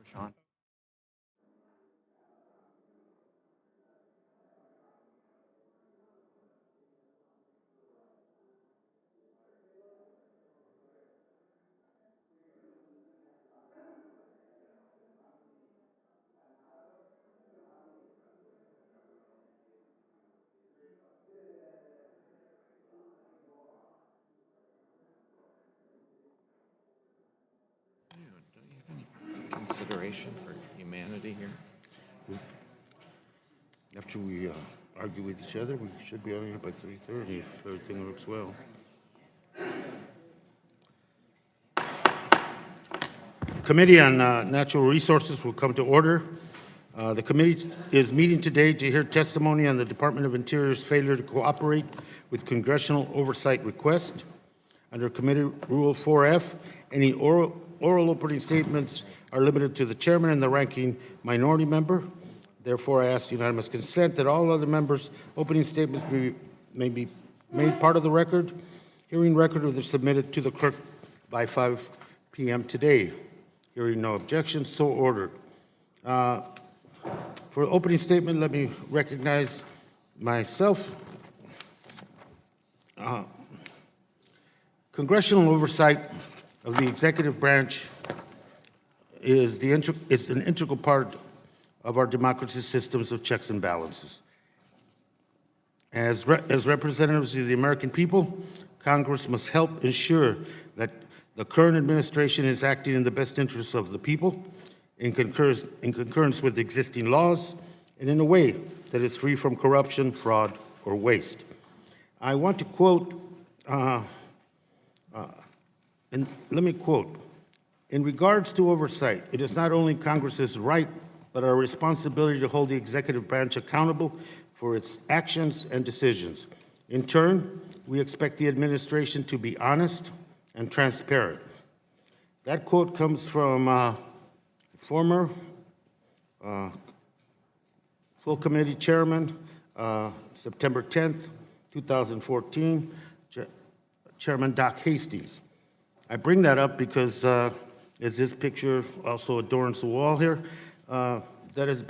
Sean. Don't you have any consideration for humanity here? After we argue with each other, we should be out of here by 3:30 if everything looks well. Committee on Natural Resources will come to order. The committee is meeting today to hear testimony on the Department of Interior's failure to cooperate with Congressional Oversight request. Under Committee Rule 4F, any oral opening statements are limited to the chairman and the ranking minority member. Therefore, I ask unanimous consent that all other members' opening statements may be made part of the record. Hearing record of the submitted to the clerk by 5 p.m. today. Hearing no objections, so ordered. For opening statement, let me recognize myself. Congressional oversight of the executive branch is an integral part of our democracy's systems of checks and balances. As representatives of the American people, Congress must help ensure that the current administration is acting in the best interests of the people, in concurrence with existing laws, and in a way that is free from corruption, fraud, or waste. I want to quote, and let me quote, "In regards to oversight, it is not only Congress's right, but our responsibility to hold the executive branch accountable for its actions and decisions. In turn, we expect the administration to be honest and transparent." That quote comes from former full committee chairman, September 10th, 2014, Chairman Doc Hastings. I bring that up because, as this picture also adorns the wall here, that is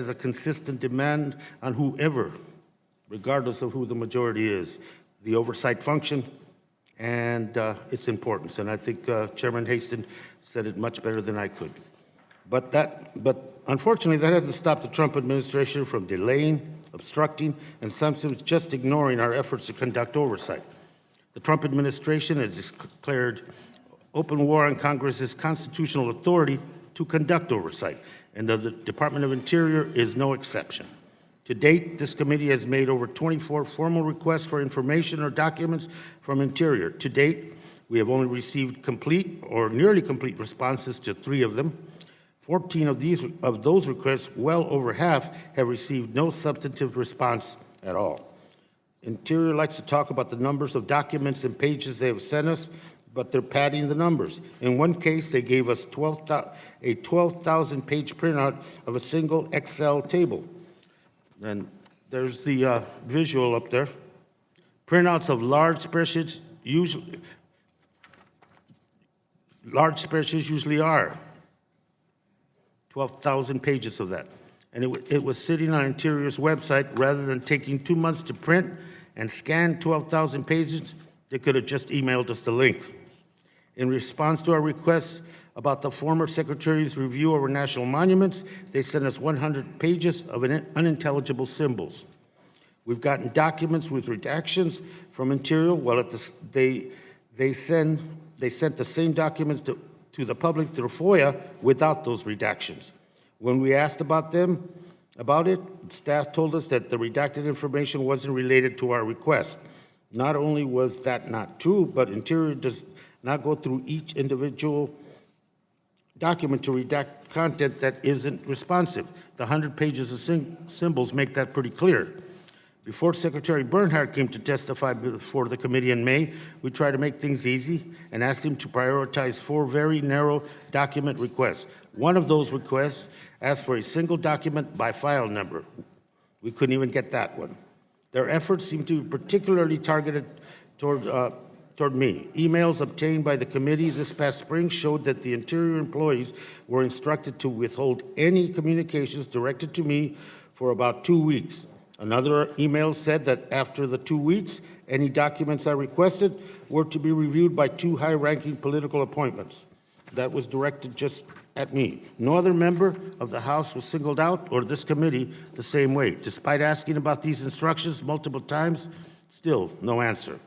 a consistent demand on whoever, regardless of who the majority is, the oversight function and its importance. And I think Chairman Hastings said it much better than I could. But unfortunately, that hasn't stopped the Trump administration from delaying, obstructing, and sometimes just ignoring our efforts to conduct oversight. The Trump administration has declared open war on Congress's constitutional authority to conduct oversight, and the Department of Interior is no exception. To date, this committee has made over 24 formal requests for information or documents from Interior. To date, we have only received complete or nearly complete responses to 3 of them. 14 of those requests, well over half, have received no substantive response at all. Interior likes to talk about the numbers of documents and pages they have sent us, but they're padding the numbers. In one case, they gave us a 12,000-page printout of a single Excel table. And there's the visual up there. Printouts of large spreadsheets usually are 12,000 pages of that. And it was sitting on Interior's website. Rather than taking 2 months to print and scan 12,000 pages, they could have just emailed us the link. In response to our requests about the former secretary's review of our national monuments, they sent us 100 pages of unintelligible symbols. We've gotten documents with redactions from Interior, while they sent the same documents to the public through FOIA without those redactions. When we asked about it, staff told us that the redacted information wasn't related to our request. Not only was that not true, but Interior does not go through each individual document to redact content that isn't responsive. The 100 pages of symbols make that pretty clear. Before Secretary Bernhardt came to testify before the committee in May, we tried to make things easy and asked him to prioritize 4 very narrow document requests. One of those requests asked for a single document by file number. We couldn't even get that one. Their efforts seem to be particularly targeted toward toward me. Emails obtained by the committee this past spring showed that the Interior employees were instructed to withhold any communications directed to me for about 2 weeks. Another email said that after the 2 weeks, any documents I requested were to be reviewed by 2 high-ranking political appointments. That was directed just at me. No other member of the House was singled out, or this committee the same way. Despite asking about these instructions multiple times, still no answer.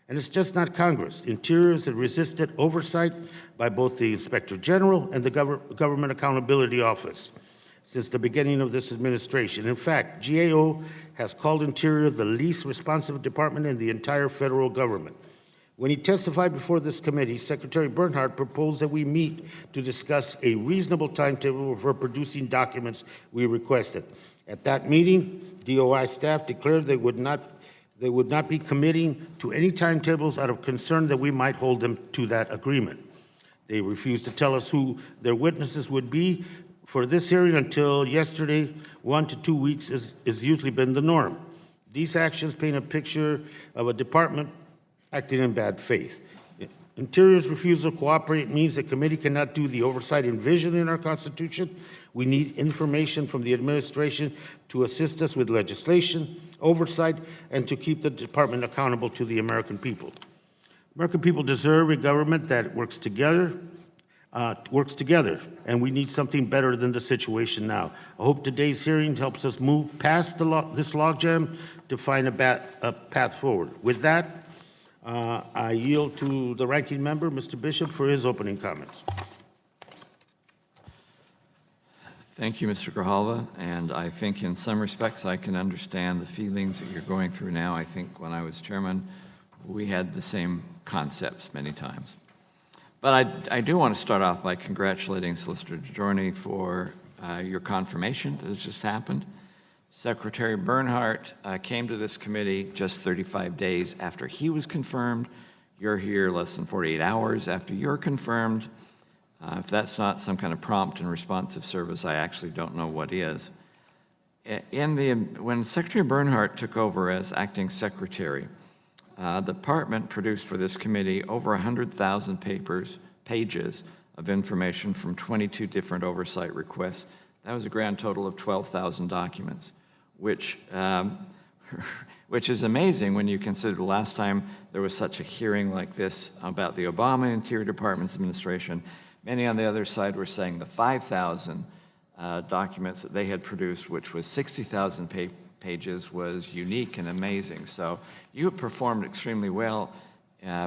And it's just not Congress. Interior has resisted oversight by both the Inspector General and the Government Accountability Office since the beginning of this administration. In fact, GAO has called Interior the least responsive department in the entire federal government. When he testified before this committee, Secretary Bernhardt proposed that we meet to discuss a reasonable timetable for producing documents we requested. At that meeting, DOI staff declared they would not be committing to any timetables out of concern that we might hold them to that agreement. They refused to tell us who their witnesses would be for this hearing until yesterday. 1 to 2 weeks has usually been the norm. These actions paint a picture of a department acting in bad faith. Interior's refusal to cooperate means the committee cannot do the oversight envisioned in our Constitution. We need information from the administration to assist us with legislation, oversight, and to keep the department accountable to the American people. American people deserve a government that works together, and we need something better than the situation now. I hope today's hearing helps us move past this logjam to find a path forward. With that, I yield to the ranking member, Mr. Bishop, for his opening comments. Thank you, Mr. Grijalva, and I think in some respects I can understand the feelings that you're going through now. I think when I was chairman, we had the same concepts many times. But I do want to start off by congratulating Solicitor DeJorny for your confirmation that has just happened. Secretary Bernhardt came to this committee just 35 days after he was confirmed. You're here less than 48 hours after you're confirmed. If that's not some kind of prompt and responsive service, I actually don't know what is. When Secretary Bernhardt took over as acting secretary, the department produced for this committee over 100,000 pages of information from 22 different oversight requests. That was a grand total of 12,000 documents, which is amazing when you consider the last time there was such a hearing like this about the Obama Interior Department's administration. Many on the other side were saying the 5,000 documents that they had produced, which was 60,000 pages, was unique and amazing. So you have performed extremely well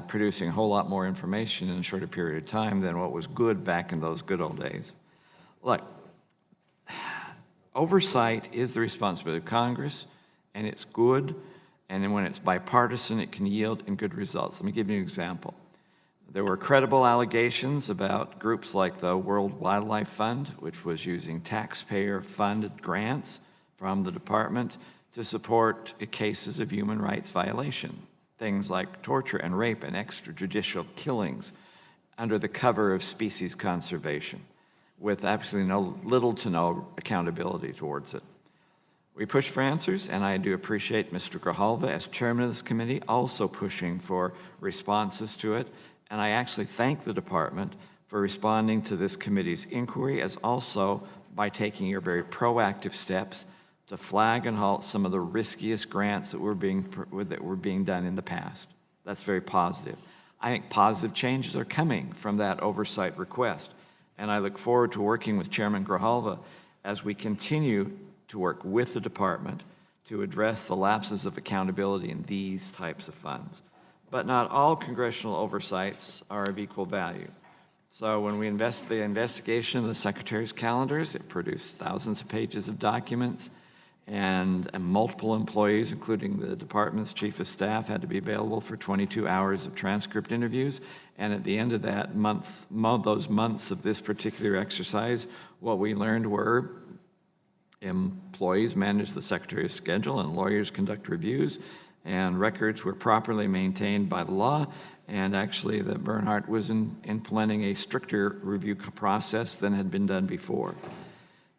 producing a whole lot more information in a shorter period of time than what was good back in those good old days. Look, oversight is the responsibility of Congress, and it's good, and then when it's bipartisan, it can yield in good results. Let me give you an example. There were credible allegations about groups like the World Wildlife Fund, which was using taxpayer-funded grants from the department to support cases of human rights violation, things like torture and rape and extrajudicial killings under the cover of species conservation, with absolutely little to no accountability towards it. We push for answers, and I do appreciate Mr. Grijalva, as chairman of this committee, also pushing for responses to it. And I actually thank the department for responding to this committee's inquiry, as also by taking your very proactive steps to flag and halt some of the riskiest grants that were being done in the past. That's very positive. I think positive changes are coming from that oversight request, and I look forward to working with Chairman Grijalva as we continue to work with the department to address the lapses of accountability in these types of funds. But not all congressional oversights are of equal value. So when we the investigation of the Secretary's calendars, it produced thousands of pages of documents, and multiple employees, including the department's chief of staff, had to be available for 22 hours of transcript interviews. And at the end of that those months of this particular exercise, what we learned were employees manage the Secretary's schedule and lawyers conduct reviews, and records were properly maintained by the law, and actually that Bernhardt was implementing a stricter review process than had been done before.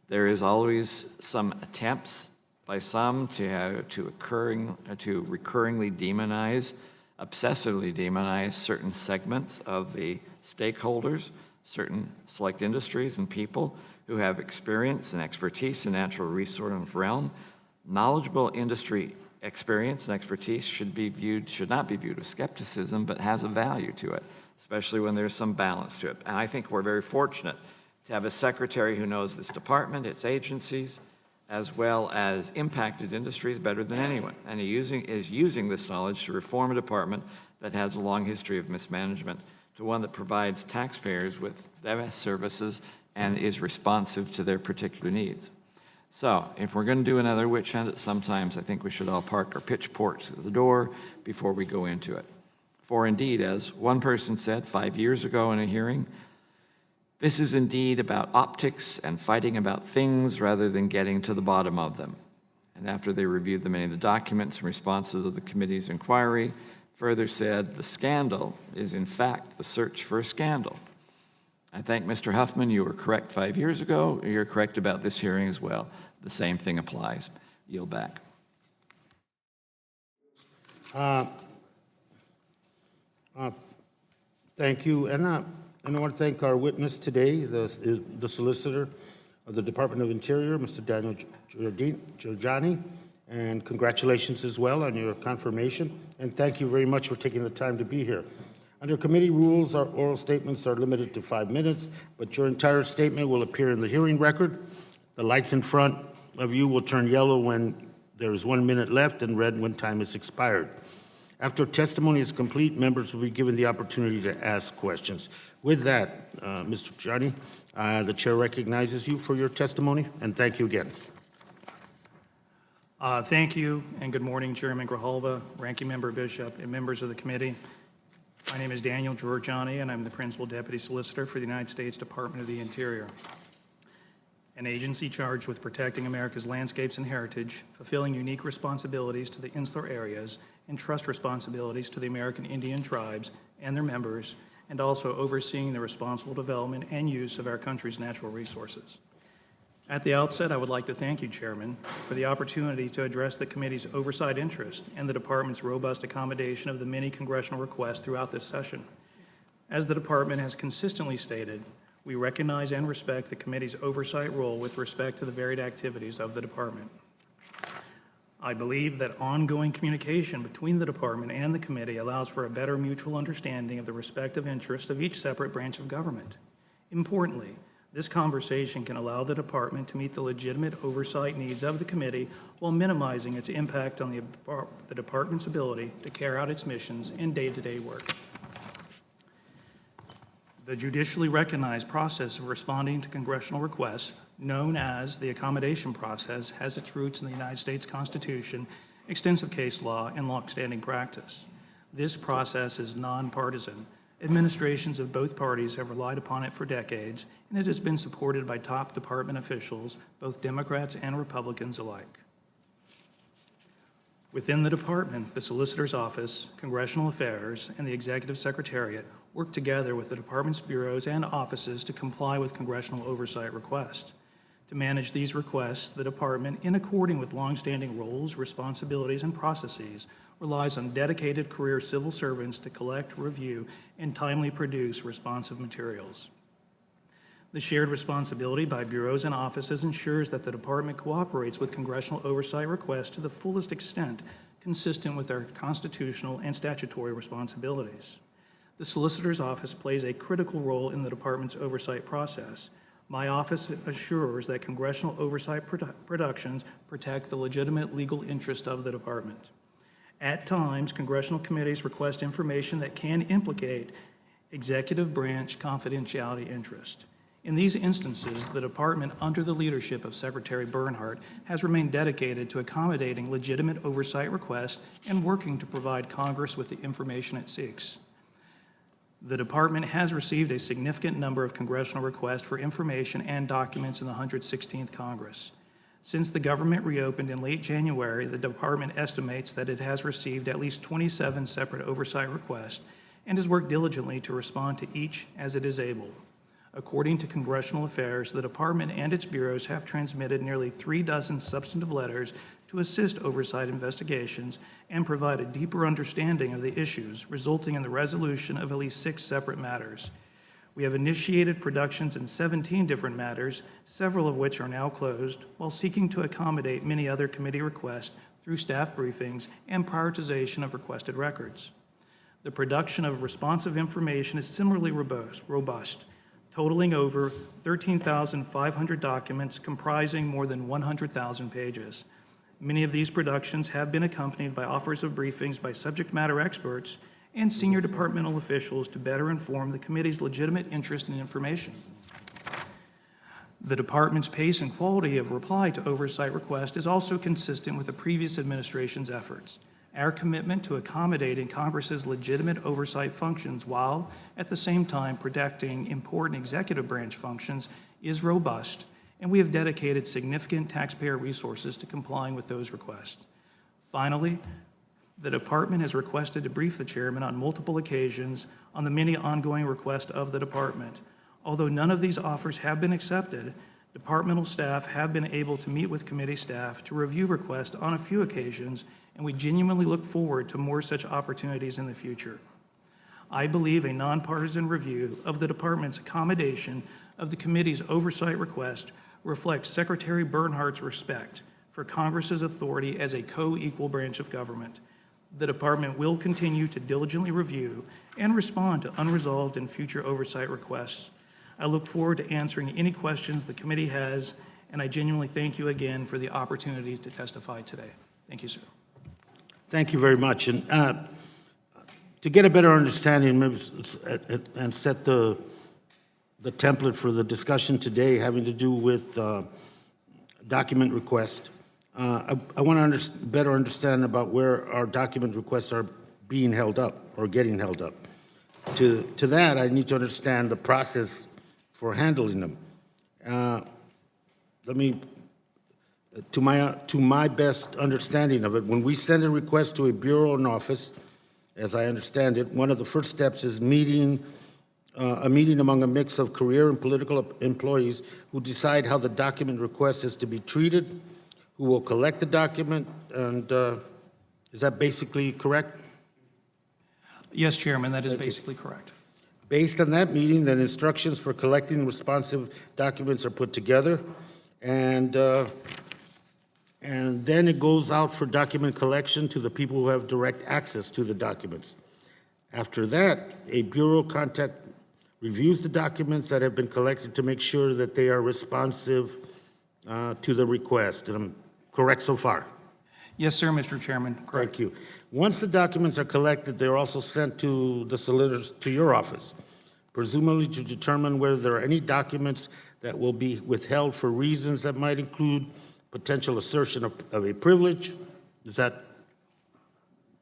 There is always some attempts by some to recurringly demonize obsessively demonize certain segments of the stakeholders, certain select industries and people who have experience and expertise in natural resource realm. Knowledgeable industry experience and expertise should not be viewed with skepticism, but has a value to it, especially when there's some balance to it. And I think we're very fortunate to have a secretary who knows this department, its agencies, as well as impacted industries better than anyone. And he is using this knowledge to reform a department that has a long history of mismanagement to one that provides taxpayers with the best services and is responsive to their particular needs. So if we're going to do another witch hunt, sometimes I think we should all park our pitchforks at the door before we go into it. For indeed, as one person said 5 years ago in a hearing, this is indeed about optics and fighting about things rather than getting to the bottom of them. And after they reviewed many of the documents and responses of the committee's inquiry, further said, the scandal is in fact the search for a scandal. I thank Mr. Huffman, you were correct 5 years ago. You're correct about this hearing as well. The same thing applies. Yield back. Thank you. And I want to thank our witness today, the solicitor of the Department of Interior, Mr. Daniel Giorgiani, and congratulations as well on your confirmation. And thank you very much for taking the time to be here. Under committee rules, our oral statements are limited to 5 minutes, but your entire statement will appear in the hearing record. The lights in front of you will turn yellow when there is 1 minute left and red when time is expired. After testimony is complete, members will be given the opportunity to ask questions. With that, Mr. Gianni, the chair recognizes you for your testimony, and thank you again. Thank you, and good morning, Chairman Grijalva, Ranking Member Bishop, and members of the committee. My name is Daniel Giorgiani, and I'm the Principal Deputy Solicitor for the United States Department of the Interior, an agency charged with protecting America's landscapes and heritage, fulfilling unique responsibilities to the insular areas, and trust responsibilities to the American Indian tribes and their members, and also overseeing the responsible development and use of our country's natural resources. At the outset, I would like to thank you, Chairman, for the opportunity to address the committee's oversight interest and the department's robust accommodation of the many congressional requests throughout this session. As the department has consistently stated, we recognize and respect the committee's oversight role with respect to the varied activities of the department. I believe that ongoing communication between the department and the committee allows for a better mutual understanding of the respective interests of each separate branch of government. Importantly, this conversation can allow the department to meet the legitimate oversight needs of the committee while minimizing its impact on the department's ability to carry out its missions and day-to-day work. The judicially recognized process of responding to congressional requests, known as the accommodation process, has its roots in the United States Constitution, extensive case law, and longstanding practice. This process is nonpartisan. Administrations of both parties have relied upon it for decades, and it has been supported by top department officials, both Democrats and Republicans alike. Within the department, the Solicitor's Office, Congressional Affairs, and the Executive Secretariat work together with the department's bureaus and offices to comply with congressional oversight requests. To manage these requests, the department, in accordance with longstanding roles, responsibilities, and processes, relies on dedicated career civil servants to collect, review, and timely produce responsive materials. The shared responsibility by bureaus and offices ensures that the department cooperates with congressional oversight requests to the fullest extent consistent with our constitutional and statutory responsibilities. The Solicitor's Office plays a critical role in the department's oversight process. My office assures that congressional oversight productions protect the legitimate legal interest of the department. At times, congressional committees request information that can implicate executive branch confidentiality interest. In these instances, the department, under the leadership of Secretary Bernhardt, has remained dedicated to accommodating legitimate oversight requests and working to provide Congress with the information it seeks. The department has received a significant number of congressional requests for information and documents in the 116th Congress. Since the government reopened in late January, the department estimates that it has received at least 27 separate oversight requests and has worked diligently to respond to each as it is able. According to Congressional Affairs, the department and its bureaus have transmitted nearly 36 substantive letters to assist oversight investigations and provide a deeper understanding of the issues, resulting in the resolution of at least 6 separate matters. We have initiated productions in 17 different matters, several of which are now closed, while seeking to accommodate many other committee requests through staff briefings and prioritization of requested records. The production of responsive information is similarly robust, totaling over 13,500 documents comprising more than 100,000 pages. Many of these productions have been accompanied by offers of briefings by subject matter experts and senior departmental officials to better inform the committee's legitimate interest in information. The department's pace and quality of reply to oversight requests is also consistent with the previous administration's efforts. Our commitment to accommodating Congress's legitimate oversight functions while, at the same time, protecting important executive branch functions is robust, and we have dedicated significant taxpayer resources to complying with those requests. Finally, the department has requested to brief the chairman on multiple occasions on the many ongoing requests of the department. Although none of these offers have been accepted, departmental staff have been able to meet with committee staff to review requests on a few occasions, and we genuinely look forward to more such opportunities in the future. I believe a nonpartisan review of the department's accommodation of the committee's oversight request reflects Secretary Bernhardt's respect for Congress's authority as a co-equal branch of government. The department will continue to diligently review and respond to unresolved and future oversight requests. I look forward to answering any questions the committee has, and I genuinely thank you again for the opportunity to testify today. Thank you, sir. Thank you very much. And to get a better understanding maybe, and set the template for the discussion today having to do with document request, I want to better understand about where our document requests are being held up or getting held up. To that, I need to understand the process for handling them. To my best understanding of it, when we send a request to a bureau and office, as I understand it, one of the first steps is a meeting among a mix of career and political employees who decide how the document request is to be treated, who will collect the document, and is that basically correct? Yes, Chairman, that is basically correct. Based on that meeting, then instructions for collecting responsive documents are put together, and then it goes out for document collection to the people who have direct access to the documents. After that, a bureau contact reviews the documents that have been collected to make sure that they are responsive to the request. And I'm correct so far? Yes, sir, Mr. Chairman. Correct. Thank you. Once the documents are collected, they're also sent to the solicitors, to your office, presumably to determine whether there are any documents that will be withheld for reasons that might include potential assertion of a privilege. Is that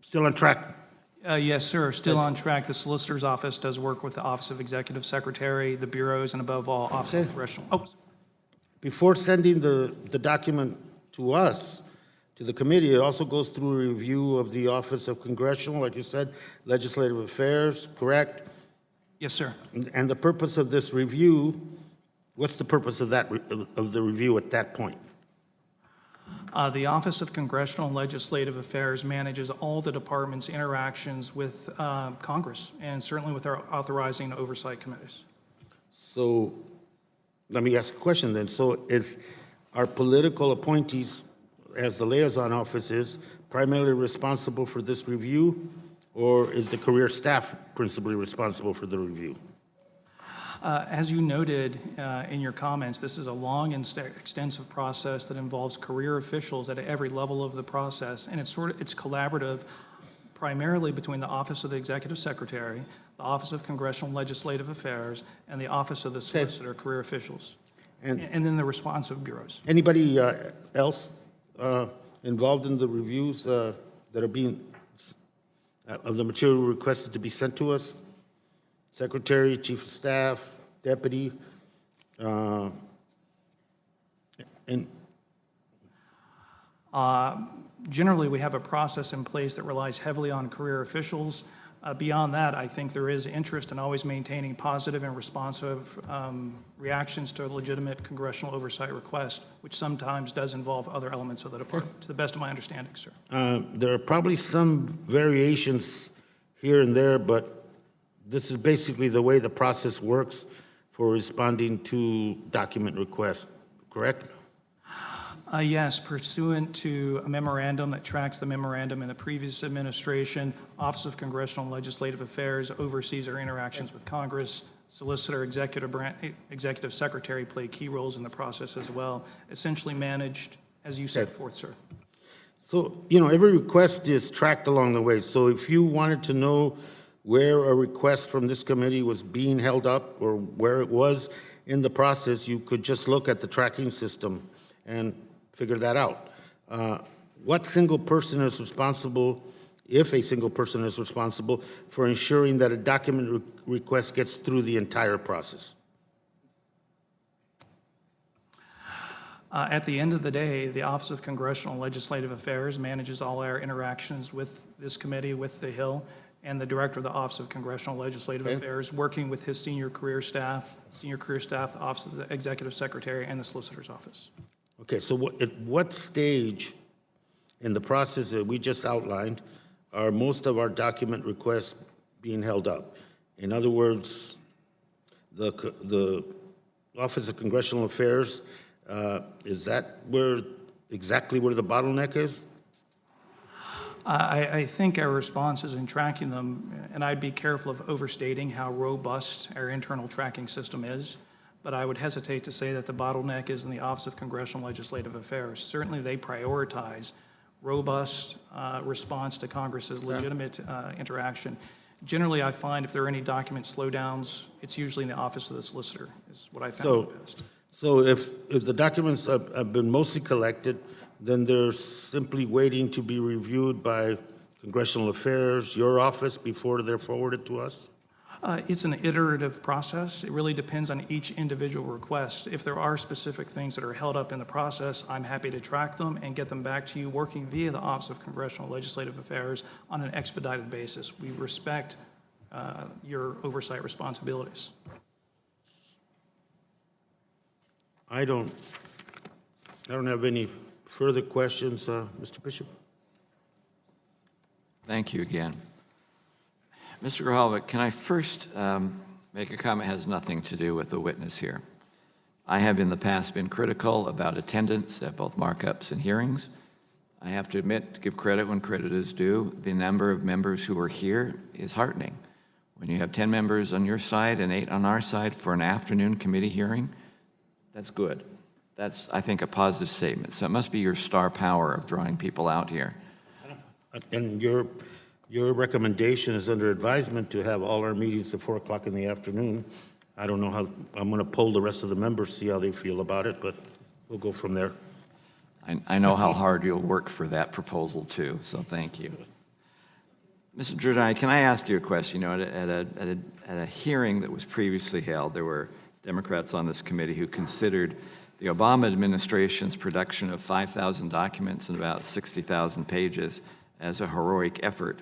still on track? Yes, sir, still on track. The Solicitor's Office does work with the Office of Executive Secretary, the bureaus, and above all, Office of Congressional. Oh, Before sending the document to us, to the committee, it also goes through a review of the Office of Congressional, like you said, Legislative Affairs, correct? yes, sir. And the purpose of this review, what's the purpose of that, of the review at that point? The Office of Congressional and Legislative Affairs manages all the department's interactions with Congress and certainly with our authorizing and oversight committees. So let me ask a question then. So is our political appointees, as the liaison office is, primarily responsible for this review, or is the career staff principally responsible for the review? As you noted in your comments, this is a long and extensive process that involves career officials at every level of the process, and it's collaborative primarily between the Office of the Executive Secretary, the Office of Congressional and Legislative Affairs, and the Office of the Solicitor, career officials, and then the responsive bureaus. Anybody else involved in the reviews that are being, of the material requested to be sent to us? Secretary, Chief of Staff, Deputy, and generally, we have a process in place that relies heavily on career officials. Beyond that, I think there is interest in always maintaining positive and responsive reactions to a legitimate congressional oversight request, which sometimes does involve other elements of the department, to the best of my understanding, sir. There are probably some variations here and there, but this is basically the way the process works for responding to document requests, correct? Yes, pursuant to a memorandum that tracks the memorandum in the previous administration, Office of Congressional and Legislative Affairs oversees our interactions with Congress. Solicitor, Executive Secretary play key roles in the process as well, essentially managed as you set forth, sir. So, every request is tracked along the way. So if you wanted to know where a request from this committee was being held up or where it was in the process, you could just look at the tracking system and figure that out. What single person is responsible, if a single person is responsible, for ensuring that a document request gets through the entire process? At the end of the day, the Office of Congressional and Legislative Affairs manages all our interactions with this committee, with the Hill, and the Director of the Office of Congressional and Legislative Affairs, working with his senior career staff, the Office of the Executive Secretary, and the Solicitor's Office. Okay, so at what stage in the process that we just outlined are most of our document requests being held up? In other words, the Office of Congressional Affairs, is that exactly where the bottleneck is? I think our response is in tracking them, and I'd be careful of overstating how robust our internal tracking system is, but I would hesitate to say that the bottleneck is in the Office of Congressional and Legislative Affairs. Certainly, they prioritize robust response to Congress's legitimate interaction. Generally, I find if there are any document slowdowns, it's usually in the Office of the Solicitor, is what I found in the past. So if the documents have been mostly collected, then they're simply waiting to be reviewed by Congressional Affairs, your office, before they're forwarded to us? It's an iterative process. It really depends on each individual request. If there are specific things that are held up in the process, I'm happy to track them and get them back to you, working via the Office of Congressional and Legislative Affairs on an expedited basis. We respect your oversight responsibilities. I don't have any further questions, Mr. Bishop. Thank you again. Mr. Grijalva, can I first make a comment that has nothing to do with the witness here? I have in the past been critical about attendance at both markups and hearings. I have to admit, to give credit when credit is due, the number of members who are here is heartening. When you have 10 members on your side and 8 on our side for an afternoon committee hearing, that's good. That's, I think, a positive statement. So it must be your star power of drawing people out here. And your recommendation is under advisement to have all our meetings at 4 o'clock in the afternoon. I don't know how, I'm going to poll the rest of the members, see how they feel about it, but we'll go from there. I know how hard you'll work for that proposal, too, so thank you. Mr. Giordani, can I ask you a question? You know, at a hearing that was previously held, there were Democrats on this committee who considered the Obama administration's production of 5,000 documents and about 60,000 pages as a heroic effort.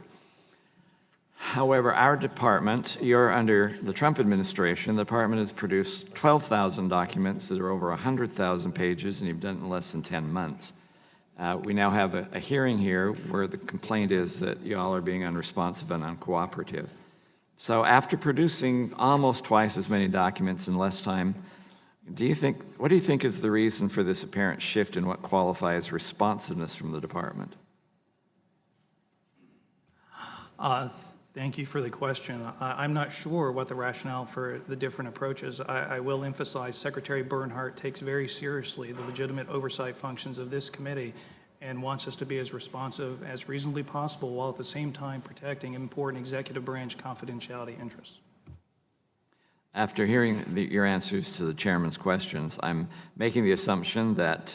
However, our department, you're under the Trump administration, the department has produced 12,000 documents that are over 100,000 pages, and you've done it in less than 10 months. We now have a hearing here where the complaint is that y'all are being unresponsive and uncooperative. So after producing almost twice as many documents in less time, what do you think is the reason for this apparent shift in what qualifies responsiveness from the department? Thank you for the question. I'm not sure what the rationale for the different approaches. I will emphasize Secretary Bernhardt takes very seriously the legitimate oversight functions of this committee and wants us to be as responsive as reasonably possible while at the same time protecting important executive branch confidentiality interests. After hearing your answers to the chairman's questions, I'm making the assumption that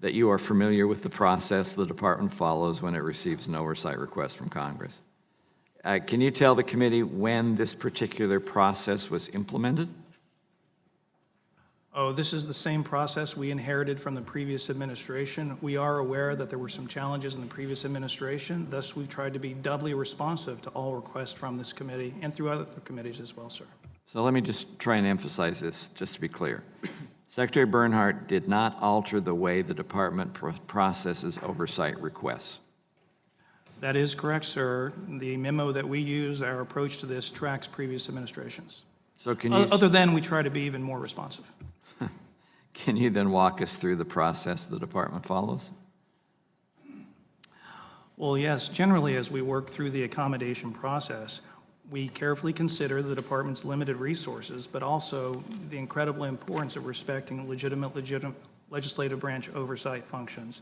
you are familiar with the process the department follows when it receives an oversight request from Congress. Can you tell the committee when this particular process was implemented? Oh, this is the same process we inherited from the previous administration. We are aware that there were some challenges in the previous administration. Thus, we've tried to be doubly responsive to all requests from this committee and through other committees as well, sir. So let me just try and emphasize this, just to be clear. Secretary Bernhardt did not alter the way the department processes oversight requests. That is correct, sir. The memo that we use, our approach to this tracks previous administrations. So can you, Other than we try to be even more responsive. can you then walk us through the process the department follows? Well, yes, generally as we work through the accommodation process, we carefully consider the department's limited resources, but also the incredible importance of respecting legitimate legislative branch oversight functions,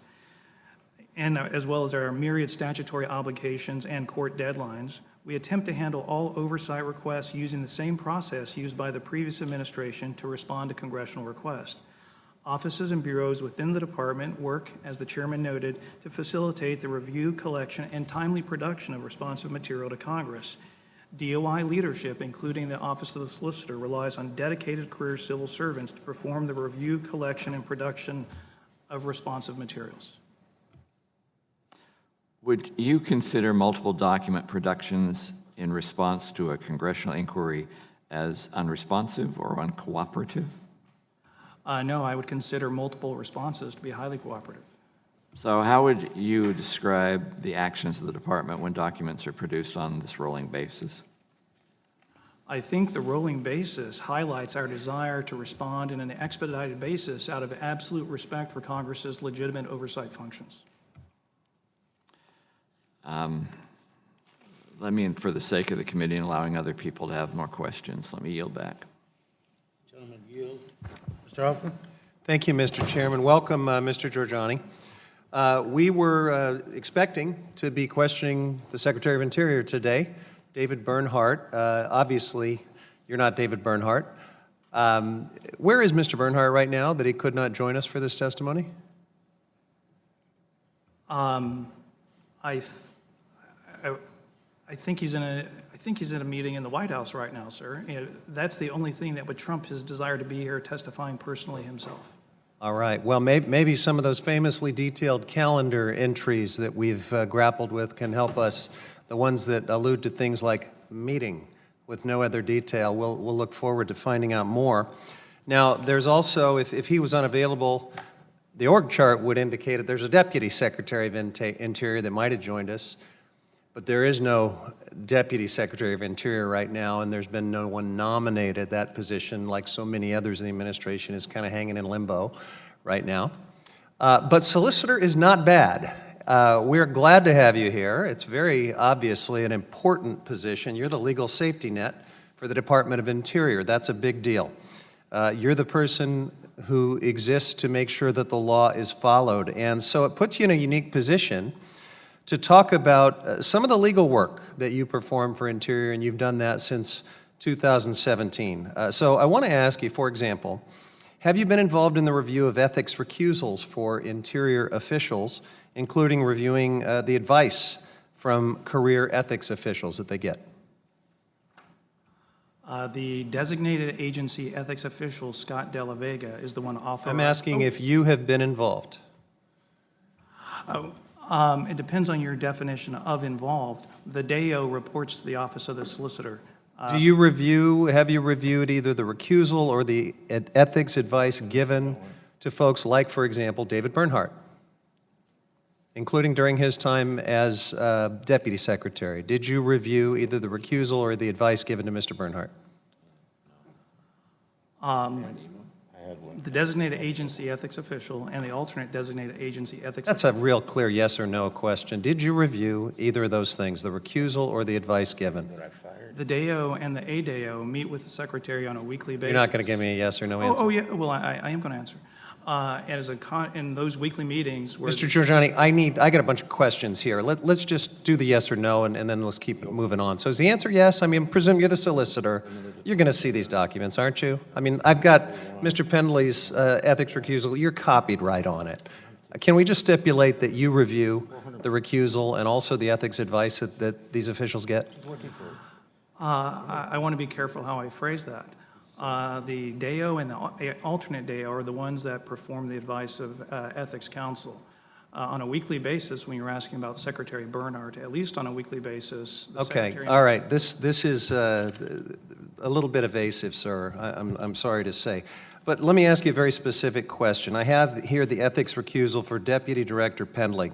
and as well as our myriad statutory obligations and court deadlines. We attempt to handle all oversight requests using the same process used by the previous administration to respond to congressional requests. Offices and bureaus within the department work, as the chairman noted, to facilitate the review, collection, and timely production of responsive material to Congress. DOI leadership, including the Office of the Solicitor, relies on dedicated career civil servants to perform the review, collection, and production of responsive materials. Would you consider multiple document productions in response to a congressional inquiry as unresponsive or uncooperative? No, I would consider multiple responses to be highly cooperative. So how would you describe the actions of the department when documents are produced on this rolling basis? I think the rolling basis highlights our desire to respond in an expedited basis out of absolute respect for Congress's legitimate oversight functions. Let me, for the sake of the committee and allowing other people to have more questions, let me yield back. Gentleman yields. Mr. Hoffman? Thank you, Mr. Chairman. Welcome, Mr. Giorgiani. We were expecting to be questioning the Secretary of Interior today, David Bernhardt. Obviously, you're not David Bernhardt. Where is Mr. Bernhardt right now that he could not join us for this testimony? I think he's in a meeting in the White House right now, sir. That's the only thing that would trump his desire to be here testifying personally himself. All right. Well, maybe some of those famously detailed calendar entries that we've grappled with can help us, the ones that allude to things like meeting with no other detail. We'll look forward to finding out more. Now, there's also, if he was unavailable, the org chart would indicate that there's a Deputy Secretary of Interior that might have joined us, but there is no Deputy Secretary of Interior right now, and there's been no one nominated. That position, like so many others in the administration, is kind of hanging in limbo right now. But Solicitor is not bad. We're glad to have you here. It's very obviously an important position. You're the legal safety net for the Department of Interior. That's a big deal. You're the person who exists to make sure that the law is followed. And so it puts you in a unique position to talk about some of the legal work that you perform for Interior, and you've done that since 2017. So I want to ask you, for example, have you been involved in the review of ethics recusals for Interior officials, including reviewing the advice from career ethics officials that they get? The designated agency ethics official, Scott Della Vega, is the one authorized. I'm asking if you have been involved. It depends on your definition of involved. The DAO reports to the Office of the Solicitor. Have you reviewed either the recusal or the ethics advice given to folks like, for example, David Bernhardt, including during his time as Deputy Secretary? Did you review either the recusal or the advice given to Mr. Bernhardt? The designated agency ethics official and the alternate designated agency ethics. That's a real clear yes or no question. Did you review either of those things, the recusal or the advice given? The DAO and the ADAO meet with the Secretary on a weekly basis. You're not going to give me a yes or no answer? Oh yeah, well, I am going to answer. In those weekly meetings where... Mr. Giorgiani, I got a bunch of questions here. Let's just do the yes or no, and then let's keep moving on. So is the answer yes? I mean, presume you're the solicitor. You're going to see these documents, aren't you? I mean, I've got Mr. Pendley's ethics recusal. You're copied right on it. Can we just stipulate that you review the recusal and also the ethics advice that these officials get? I want to be careful how I phrase that. The DAO and the alternate DAO are the ones that perform the advice of Ethics Council. On a weekly basis, when you're asking about Secretary Bernhardt, at least on a weekly basis, the Okay, Secretary... all right. This is a little bit evasive, sir, I'm sorry to say. But let me ask you a very specific question. I have here the ethics recusal for Deputy Director Pendley.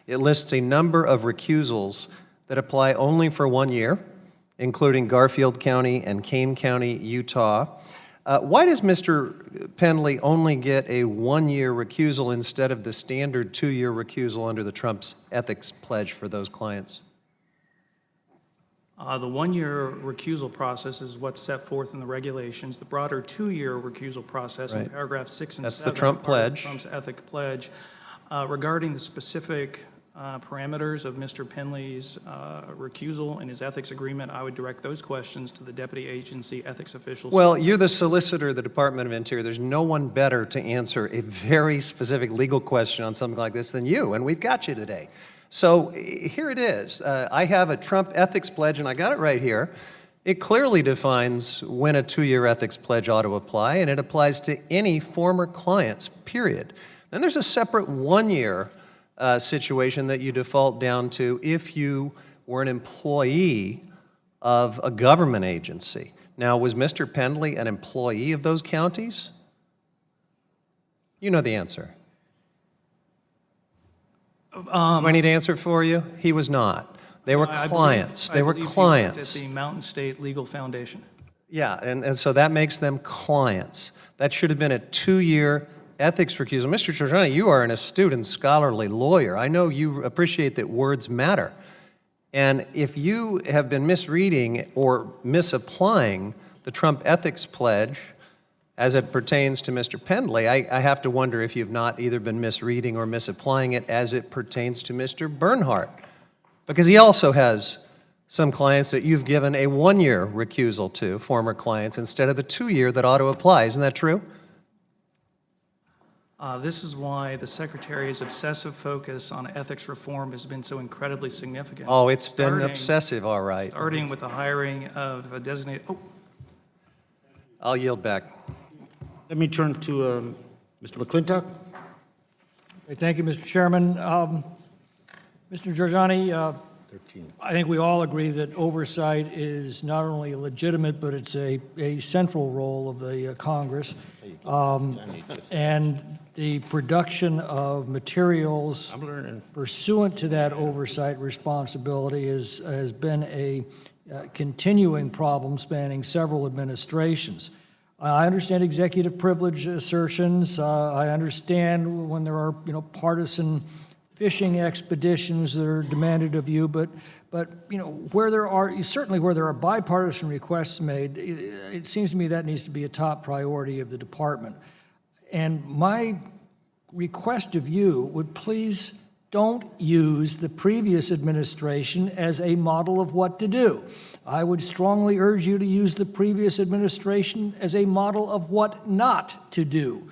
It lists a number of recusals that apply only for 1 year, including Garfield County and Kane County, Utah. Why does Mr. Pendley only get a 1-year recusal instead of the standard 2-year recusal under the Trump's ethics pledge for those clients? The 1-year recusal process is what's set forth in the regulations. The broader 2-year recusal process in Right. paragraphs 6 and 7. That's the Trump part of pledge. Trump's ethic pledge. Regarding the specific parameters of Mr. Pendley's recusal and his ethics agreement, I would direct those questions to the deputy agency ethics officials. Well, you're the solicitor of the Department of Interior. There's no one better to answer a very specific legal question on something like this than you, and we've got you today. So here it is. I have a Trump ethics pledge, and I got it right here. It clearly defines when a 2-year ethics pledge ought to apply, and it applies to any former clients, period. Then there's a separate 1-year situation that you default down to if you were an employee of a government agency. Now, was Mr. Pendley an employee of those counties? You know the answer. Do I need to answer for you? He was not. They were clients. They were clients. At the Mountain State Legal Foundation. Yeah, and so that makes them clients. That should have been a 2-year ethics recusal. Mr. Giorgiani, you are an astute and scholarly lawyer. I know you appreciate that words matter. And if you have been misreading or misapplying the Trump ethics pledge as it pertains to Mr. Pendley, I have to wonder if you've not either been misreading or misapplying it as it pertains to Mr. Bernhardt, because he also has some clients that you've given a 1-year recusal to, former clients, instead of the 2-year that ought to apply. Isn't that true? This is why the Secretary's obsessive focus on ethics reform has been so incredibly significant. Oh, it's been obsessive, all right. Starting with the hiring of a designated... I'll yield back. Let me turn to Mr. McClintock. Thank you, Mr. Chairman. Mr. Giorgiani, 13. I think we all agree that oversight is not only legitimate, but it's a central role of the Congress. And the production of materials pursuant to that oversight responsibility has been a continuing problem spanning several administrations. I understand executive privilege assertions. I understand when there are, partisan fishing expeditions that are demanded of you, but where there are bipartisan requests made, it seems to me that needs to be a top priority of the department. And my request of you would please don't use the previous administration as a model of what to do. I would strongly urge you to use the previous administration as a model of what not to do.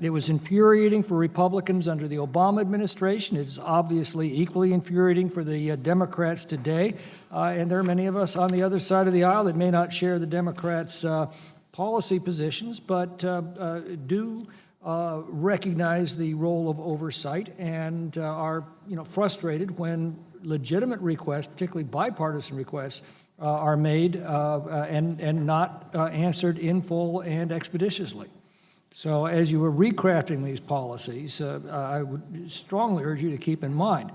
It was infuriating for Republicans under the Obama administration. It's obviously equally infuriating for the Democrats today. And there are many of us on the other side of the aisle that may not share the Democrats' policy positions, but do recognize the role of oversight and are frustrated when legitimate requests, particularly bipartisan requests, are made and not answered in full and expeditiously. So as you were recrafting these policies, I would strongly urge you to keep in mind.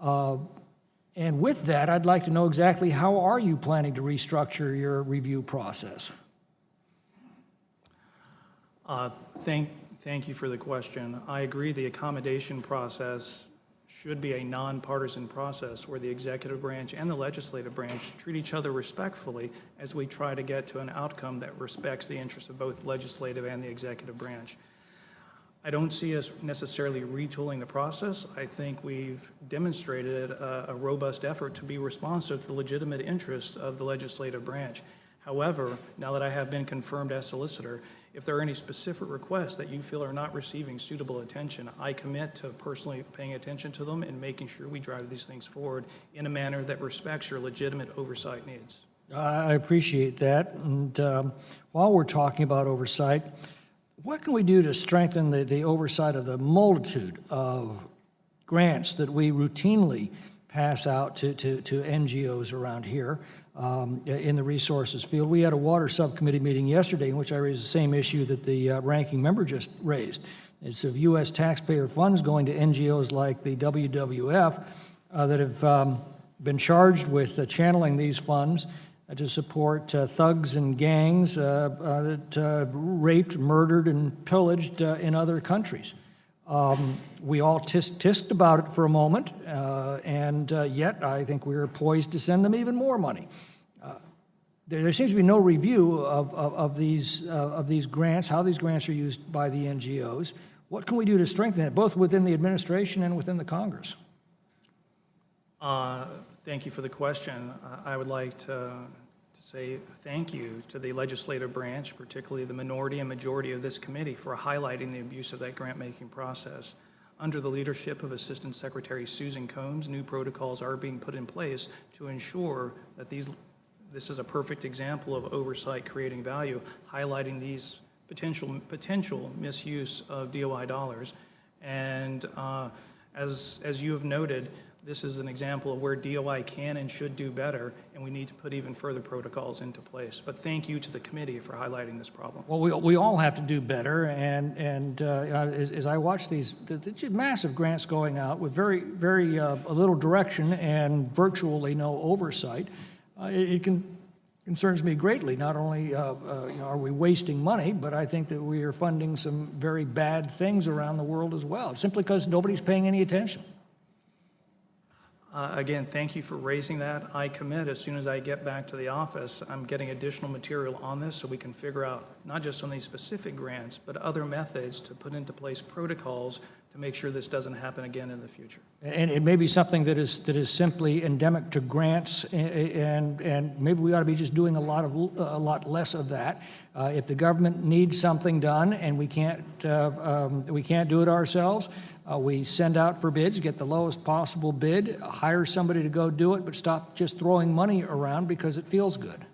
And with that, I'd like to know exactly how are you planning to restructure your review process? Thank you for the question. I agree the accommodation process should be a nonpartisan process where the executive branch and the legislative branch treat each other respectfully as we try to get to an outcome that respects the interests of both legislative and the executive branch. I don't see us necessarily retooling the process. I think we've demonstrated a robust effort to be responsive to the legitimate interests of the legislative branch. However, now that I have been confirmed as solicitor, if there are any specific requests that you feel are not receiving suitable attention, I commit to personally paying attention to them and making sure we drive these things forward in a manner that respects your legitimate oversight needs. I appreciate that. And while we're talking about oversight, what can we do to strengthen the oversight of the multitude of grants that we routinely pass out to NGOs around here in the resources field? We had a water subcommittee meeting yesterday in which I raised the same issue that the ranking member just raised. It's of U.S. taxpayer funds going to NGOs like the WWF that have been charged with channeling these funds to support thugs and gangs that raped, murdered, and pillaged in other countries. We all tisk about it for a moment, and yet I think we're poised to send them even more money. There seems to be no review of these grants, how these grants are used by the NGOs. What can we do to strengthen it, both within the administration and within the Congress? Thank you for the question. I would like to say thank you to the legislative branch, particularly the minority and majority of this committee, for highlighting the abuse of that grant-making process. Under the leadership of Assistant Secretary Susan Combs, new protocols are being put in place to ensure that this is a perfect example of oversight creating value, highlighting these potential misuse of DOI dollars. And as you have noted, this is an example of where DOI can and should do better, and we need to put even further protocols into place. But thank you to the committee for highlighting this problem. Well, we all have to do better, and as I watch these massive grants going out with very little direction and virtually no oversight, it concerns me greatly. Not only are we wasting money, but I think that we are funding some very bad things around the world as well, simply because nobody's paying any attention. Again, thank you for raising that. I commit, as soon as I get back to the office, I'm getting additional material on this so we can figure out, not just on these specific grants, but other methods to put into place protocols to make sure this doesn't happen again in the future. And it may be something that is simply endemic to grants, and maybe we ought to be just doing a lot less of that. If the government needs something done and we can't do it ourselves, we send out for bids, get the lowest possible bid, hire somebody to go do it, but stop just throwing money around because it feels good.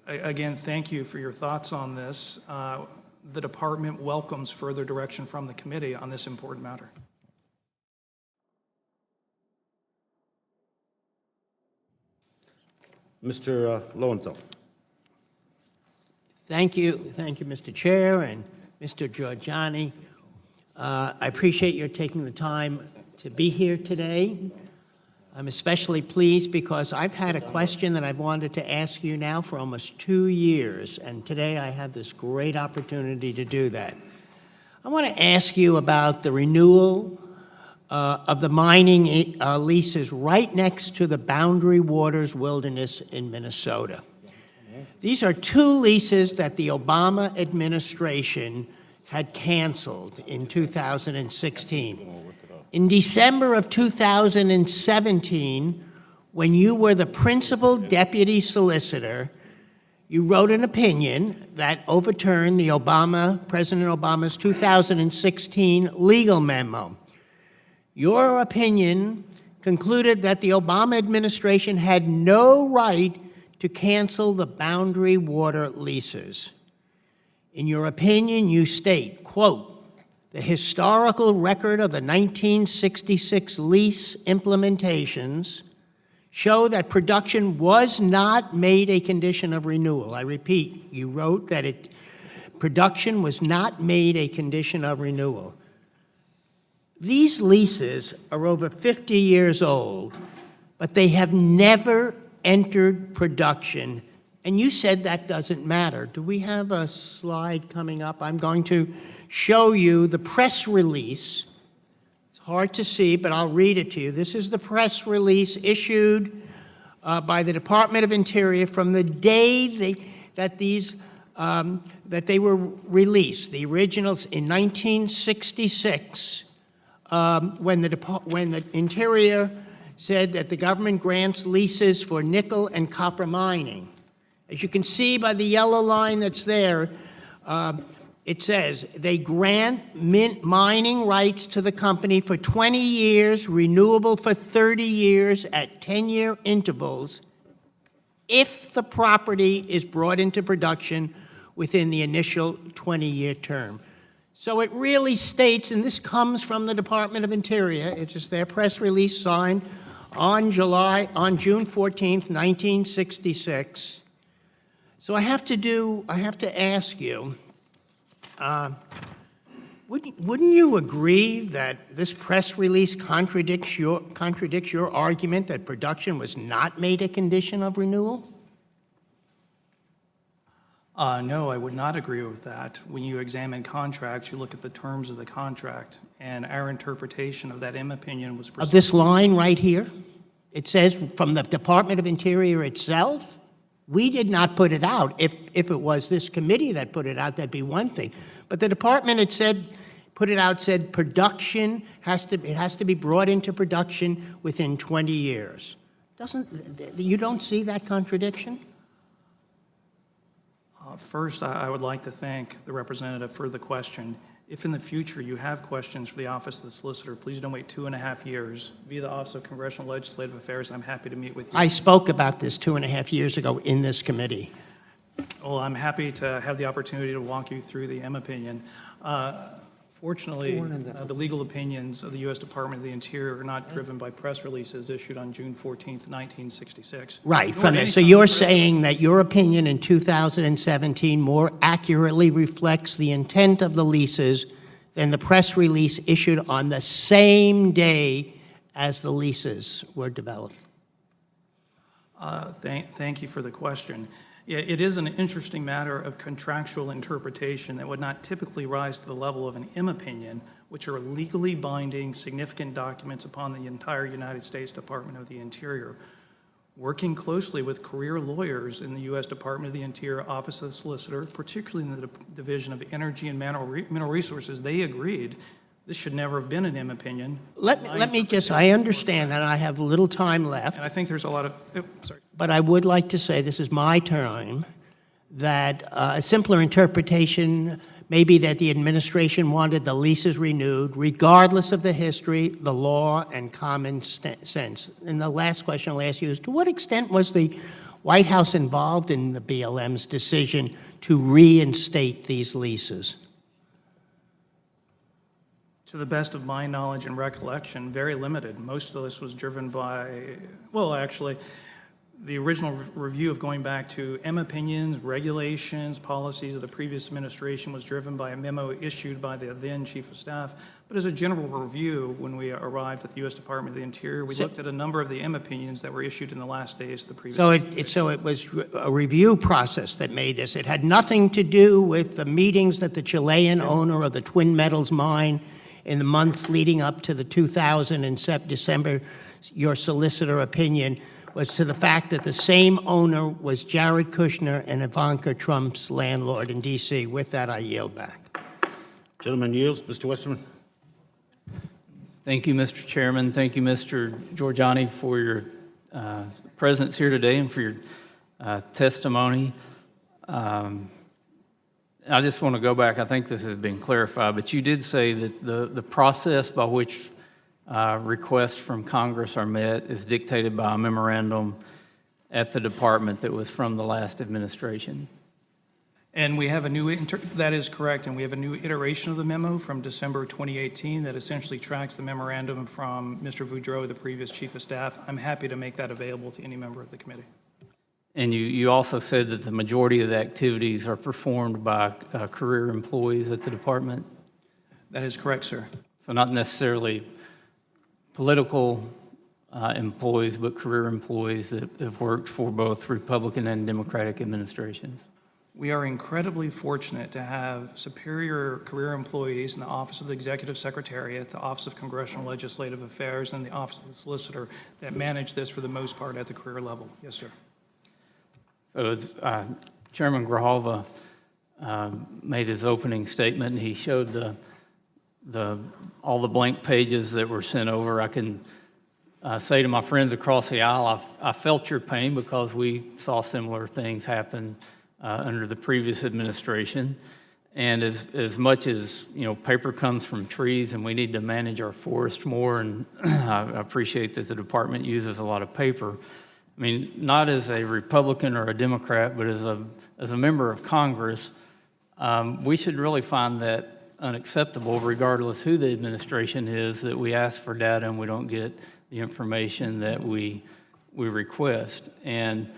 Again, thank you for your thoughts on this. The department welcomes further direction from the committee on this important matter. Mr. Lowenthal. Thank you, Mr. Chair and Mr. Giorgiani. I appreciate your taking the time to be here today. I'm especially pleased because I've had a question that I've wanted to ask you now for almost 2 years, and today I have this great opportunity to do that. I want to ask you about the renewal of the mining leases right next to the Boundary Waters Wilderness in Minnesota. These are 2 leases that the Obama administration had canceled in 2016. In December of 2017, when you were the principal deputy solicitor, you wrote an opinion that overturned the President Obama's 2016 legal memo. Your opinion concluded that the Obama administration had no right to cancel the Boundary Water leases. In your opinion, you state, quote, "The historical record of the 1966 lease implementations show that production was not made a condition of renewal." I repeat, you wrote that production was not made a condition of renewal. These leases are over 50 years old, but they have never entered production, and you said that doesn't matter. Do we have a slide coming up? I'm going to show you the press release. It's hard to see, but I'll read it to you. This is the press release issued by the Department of Interior from the day that they were released. The originals in 1966, when the Interior said that the government grants leases for nickel and copper mining. As you can see by the yellow line that's there, it says, they grant mining rights to the company for 20 years, renewable for 30 years at 10-year intervals, if the property is brought into production within the initial 20-year term. So it really states, and this comes from the Department of Interior, it's just their press release signed on June 14th, 1966. So I have to ask you, wouldn't you agree that this press release contradicts your argument that production was not made a condition of renewal? No, I would not agree with that. When you examine contracts, you look at the terms of the contract, and our interpretation of that M opinion was... Of this line right here? It says from the Department of Interior itself? We did not put it out. If it was this committee that put it out, that'd be one thing. But the department, it said, put it out, said production has to be brought into production within 20 years. You don't see that contradiction? First, I would like to thank the representative for the question. If in the future you have questions for the Office of the Solicitor, please don't wait 2.5 years. Via the Office of Congressional Legislative Affairs, I'm happy to meet with you. I spoke about this 2.5 years ago in this committee. Well, I'm happy to have the opportunity to walk you through the M opinion. Fortunately, the legal opinions of the U.S. Department of the Interior are not driven by press releases issued on June 14th, 1966. Right. So you're saying that your opinion in 2017 more accurately reflects the intent of the leases than the press release issued on the same day as the leases were developed? Thank you for the question. Yeah, it is an interesting matter of contractual interpretation that would not typically rise to the level of an M opinion, which are legally binding, significant documents upon the entire United States Department of the Interior. Working closely with career lawyers in the U.S. Department of the Interior Office of the Solicitor, particularly in the Division of Energy and Mineral Resources, they agreed this should never have been an M opinion. Let me just, I understand that I have little time left. And I think there's a lot of, sorry. But I would like to say, this is my time, that a simpler interpretation may be that the administration wanted the leases renewed regardless of the history, the law, and common sense. And the last question I'll ask you is, to what extent was the White House involved in the BLM's decision to reinstate these leases? To the best of my knowledge and recollection, very limited. Most of this was driven by, well, actually, the original review of going back to M opinions, regulations, policies of the previous administration was driven by a memo issued by the then Chief of Staff. But as a general review, when we arrived at the U.S. Department of the Interior, we looked at a number of the M opinions that were issued in the last days of the previous administration. So it was a review process that made this. It had nothing to do with the meetings that the Chilean owner of the Twin Metals mine in the months leading up to the 2000 and December, your solicitor opinion was to the fact that the same owner was Jared Kushner and Ivanka Trump's landlord in D.C. With that, I yield back. Gentleman yields. Mr. Westerman. Thank you, Mr. Chairman. Thank you, Mr. Giorgiani, for your presence here today and for your testimony. I just want to go back. I think this has been clarified, but you did say that the process by which requests from Congress are met is dictated by a memorandum at the department that was from the last administration. And we have a new, that is correct, and we have a new iteration of the memo from December 2018 that essentially tracks the memorandum from Mr. Boudreau, the previous Chief of Staff. I'm happy to make that available to any member of the committee. And you also said that the majority of the activities are performed by career employees at the department? That is correct, sir. So not necessarily political employees, but career employees that have worked for both Republican and Democratic administrations? We are incredibly fortunate to have superior career employees in the Office of the Executive Secretariat, the Office of Congressional Legislative Affairs, and the Office of the Solicitor that manage this for the most part at the career level. Yes, sir. So as Chairman Grijalva made his opening statement, and he showed all the blank pages that were sent over. I can say to my friends across the aisle, I felt your pain because we saw similar things happen under the previous administration. And as much as, you know, paper comes from trees and we need to manage our forest more, and I appreciate that the department uses a lot of paper. I mean, not as a Republican or a Democrat, but as a member of Congress, we should really find that unacceptable, regardless who the administration is, that we ask for data and we don't get the information that we request. And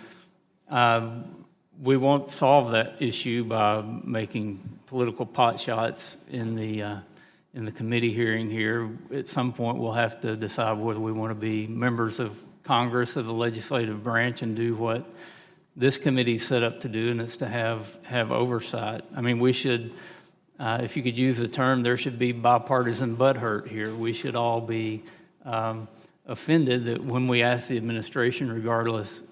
we won't solve that issue by making political pot shots in the committee hearing here. At some point, we'll have to decide whether we want to be members of Congress, of the legislative branch, and do what this committee's set up to do, and it's to have oversight. I mean, we should, if you could use the term, there should be bipartisan butthurt here. We should all be offended that when we ask the administration, regardless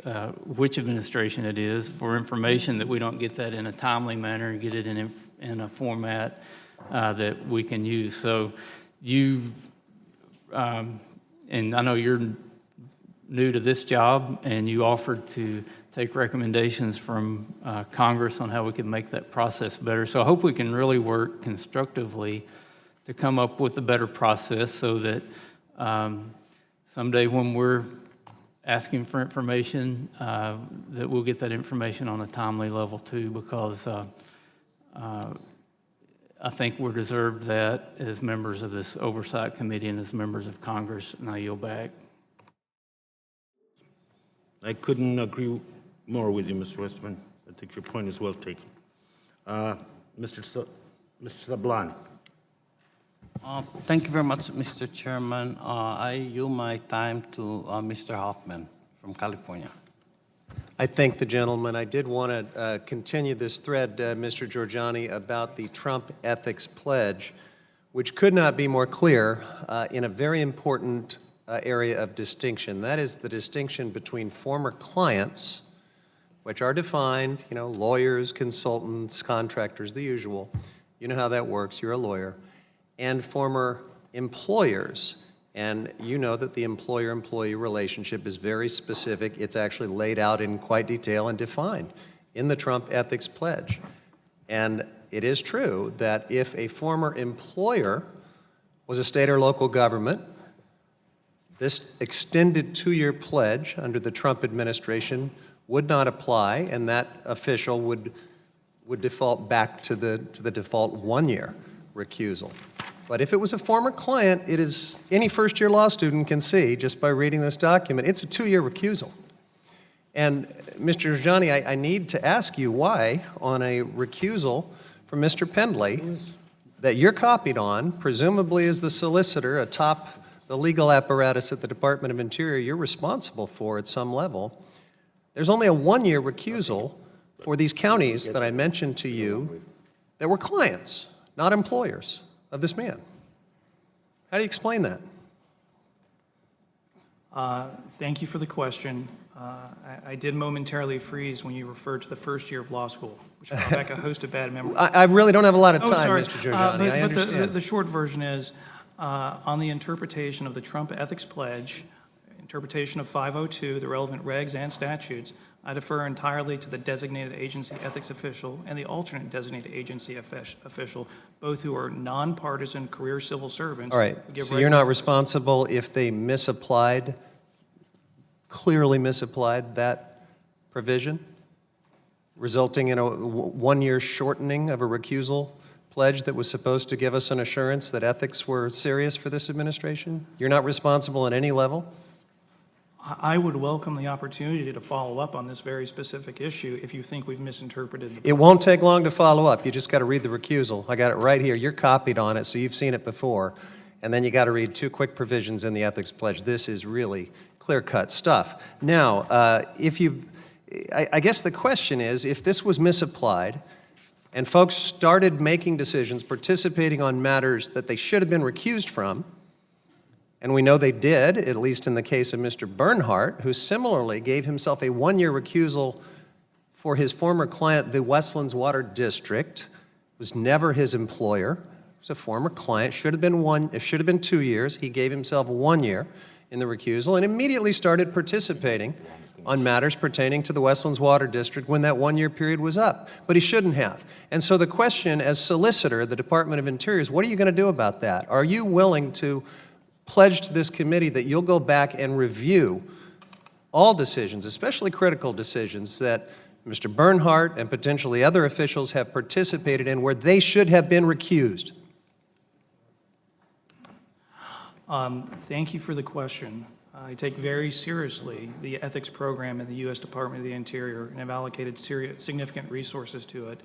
which administration it is, for information, that we don't get that in a timely manner and get it in a format that we can use. So you, and I know you're new to this job, and you offered to take recommendations from Congress on how we can make that process better. So I hope we can really work constructively to come up with a better process so that someday when we're asking for information, that we'll get that information on a timely level too, because I think we're deserved that as members of this Oversight Committee and as members of Congress. And I yield back. I couldn't agree more with you, Mr. Westerman. I think your point is well taken. Mr. Sablan. Thank you very much, Mr. Chairman. I yield my time to Mr. Hoffman from California. I thank the gentleman. I did want to continue this thread, Mr. Giorgiani, about the Trump Ethics Pledge, which could not be more clear in a very important area of distinction. That is the distinction between former clients, which are defined, you know, lawyers, consultants, contractors, the usual. You know how that works. You're a lawyer. And former employers. And you know that the employer-employee relationship is very specific. It's actually laid out in quite detail and defined in the Trump Ethics Pledge. And it is true that if a former employer was a state or local government, this extended 2-year pledge under the Trump administration would not apply, and that official would default back to the default 1-year recusal. But if it was a former client, it is, any first-year law student can see, just by reading this document, it's a 2-year recusal. And Mr. Giorgiani, I need to ask you why, on a recusal from Mr. Pendley, that you're copied on, presumably as the solicitor atop the legal apparatus at the Department of Interior you're responsible for at some level, there's only a 1-year recusal for these counties that I mentioned to you that were clients, not employers of this man. How do you explain that? Thank you for the question. I did momentarily freeze when you referred to the first year of law school, which brought back a host of bad memories. I really don't have a lot of Oh, time, sorry. Mr. Giorgiani. I understand. The short version is, on the interpretation of the Trump Ethics Pledge, interpretation of 502, the relevant regs and statutes, I defer entirely to the designated agency ethics official and the alternate designated agency official, both who are nonpartisan career civil servants. All right, so you're not responsible if they misapplied, clearly misapplied that provision, resulting in a 1-year shortening of a recusal pledge that was supposed to give us an assurance that ethics were serious for this administration? You're not responsible at any level? I would welcome the opportunity to follow up on this very specific issue if you think we've misinterpreted. It won't take long to follow up. You just got to read the recusal. I got it right here. You're copied on it, so you've seen it before. And then you got to read 2 quick provisions in the Ethics Pledge. This is really clear-cut stuff. Now, I guess the question is, if this was misapplied and folks started making decisions, participating on matters that they should have been recused from, and we know they did, at least in the case of Mr. Bernhardt, who similarly gave himself a 1-year recusal for his former client, the Westlands Water District, was never his employer. It was a former client, should have been 2 years. He gave himself 1 year in the recusal and immediately started participating on matters pertaining to the Westlands Water District when that one-year period was up, but he shouldn't have. And so the question, as solicitor of the Department of Interior, is what are you going to do about that? Are you willing to pledge to this committee that you'll go back and review all decisions, especially critical decisions, that Mr. Bernhardt and potentially other officials have participated in where they should have been recused? Thank you for the question. I take very seriously the ethics program in the U.S. Department of the Interior and have allocated significant resources to it.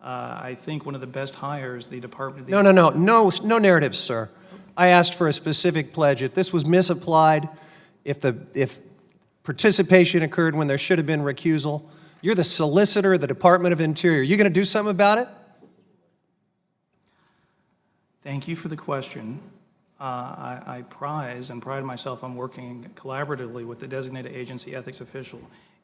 I think one of the best hires the Department of the No narratives, sir. I asked for a specific pledge. If this was misapplied, if participation occurred when there should have been recusal, you're the solicitor of the Department of Interior. You going to do something about it? Thank you for the question. I pride myself on working collaboratively with the designated agency ethics official.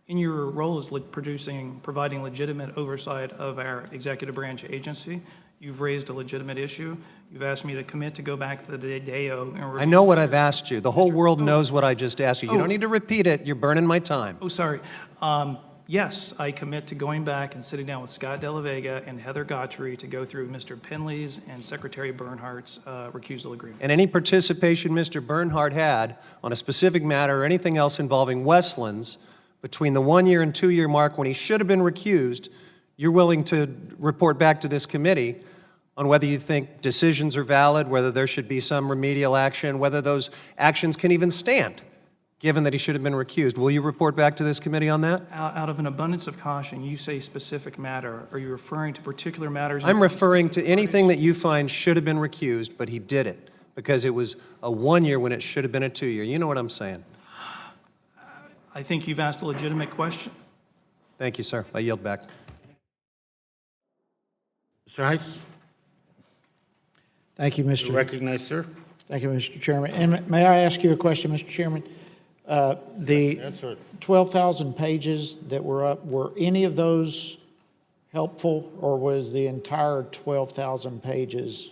In your role as providing legitimate oversight of our executive branch agency, you've raised a legitimate issue. You've asked me to commit to go back to the DAO and review. I know what I've asked you. The whole world knows what I just asked you. You don't need to repeat it. You're burning my time. Oh, sorry. Yes, I commit to going back and sitting down with Scott Della Vega and Heather Gottry to go through Mr. Penley's and Secretary Bernhardt's recusal agreement. And any participation Mr. Bernhardt had on a specific matter or anything else involving Westlands between the 1-year and 2-year mark when he should have been recused, you're willing to report back to this committee on whether you think decisions are valid, whether there should be some remedial action, whether those actions can even stand, given that he should have been recused. Will you report back to this committee on that? Out of an abundance of caution, you say specific matter. Are you referring to particular matters? I'm referring to anything that you find should have been recused, but he did it because it was a 1-year when it should have been a 2-year. You know what I'm saying? I think you've asked a legitimate question. Thank you, sir. I yield back. Mr. Heiss, Thank you, you Mr. recognize, sir? Thank you, Mr. Chairman. And may I ask you a question, Mr. Chairman? The Yes, sir. 12,000 pages that were up, were any of those helpful, or was the entire 12,000 pages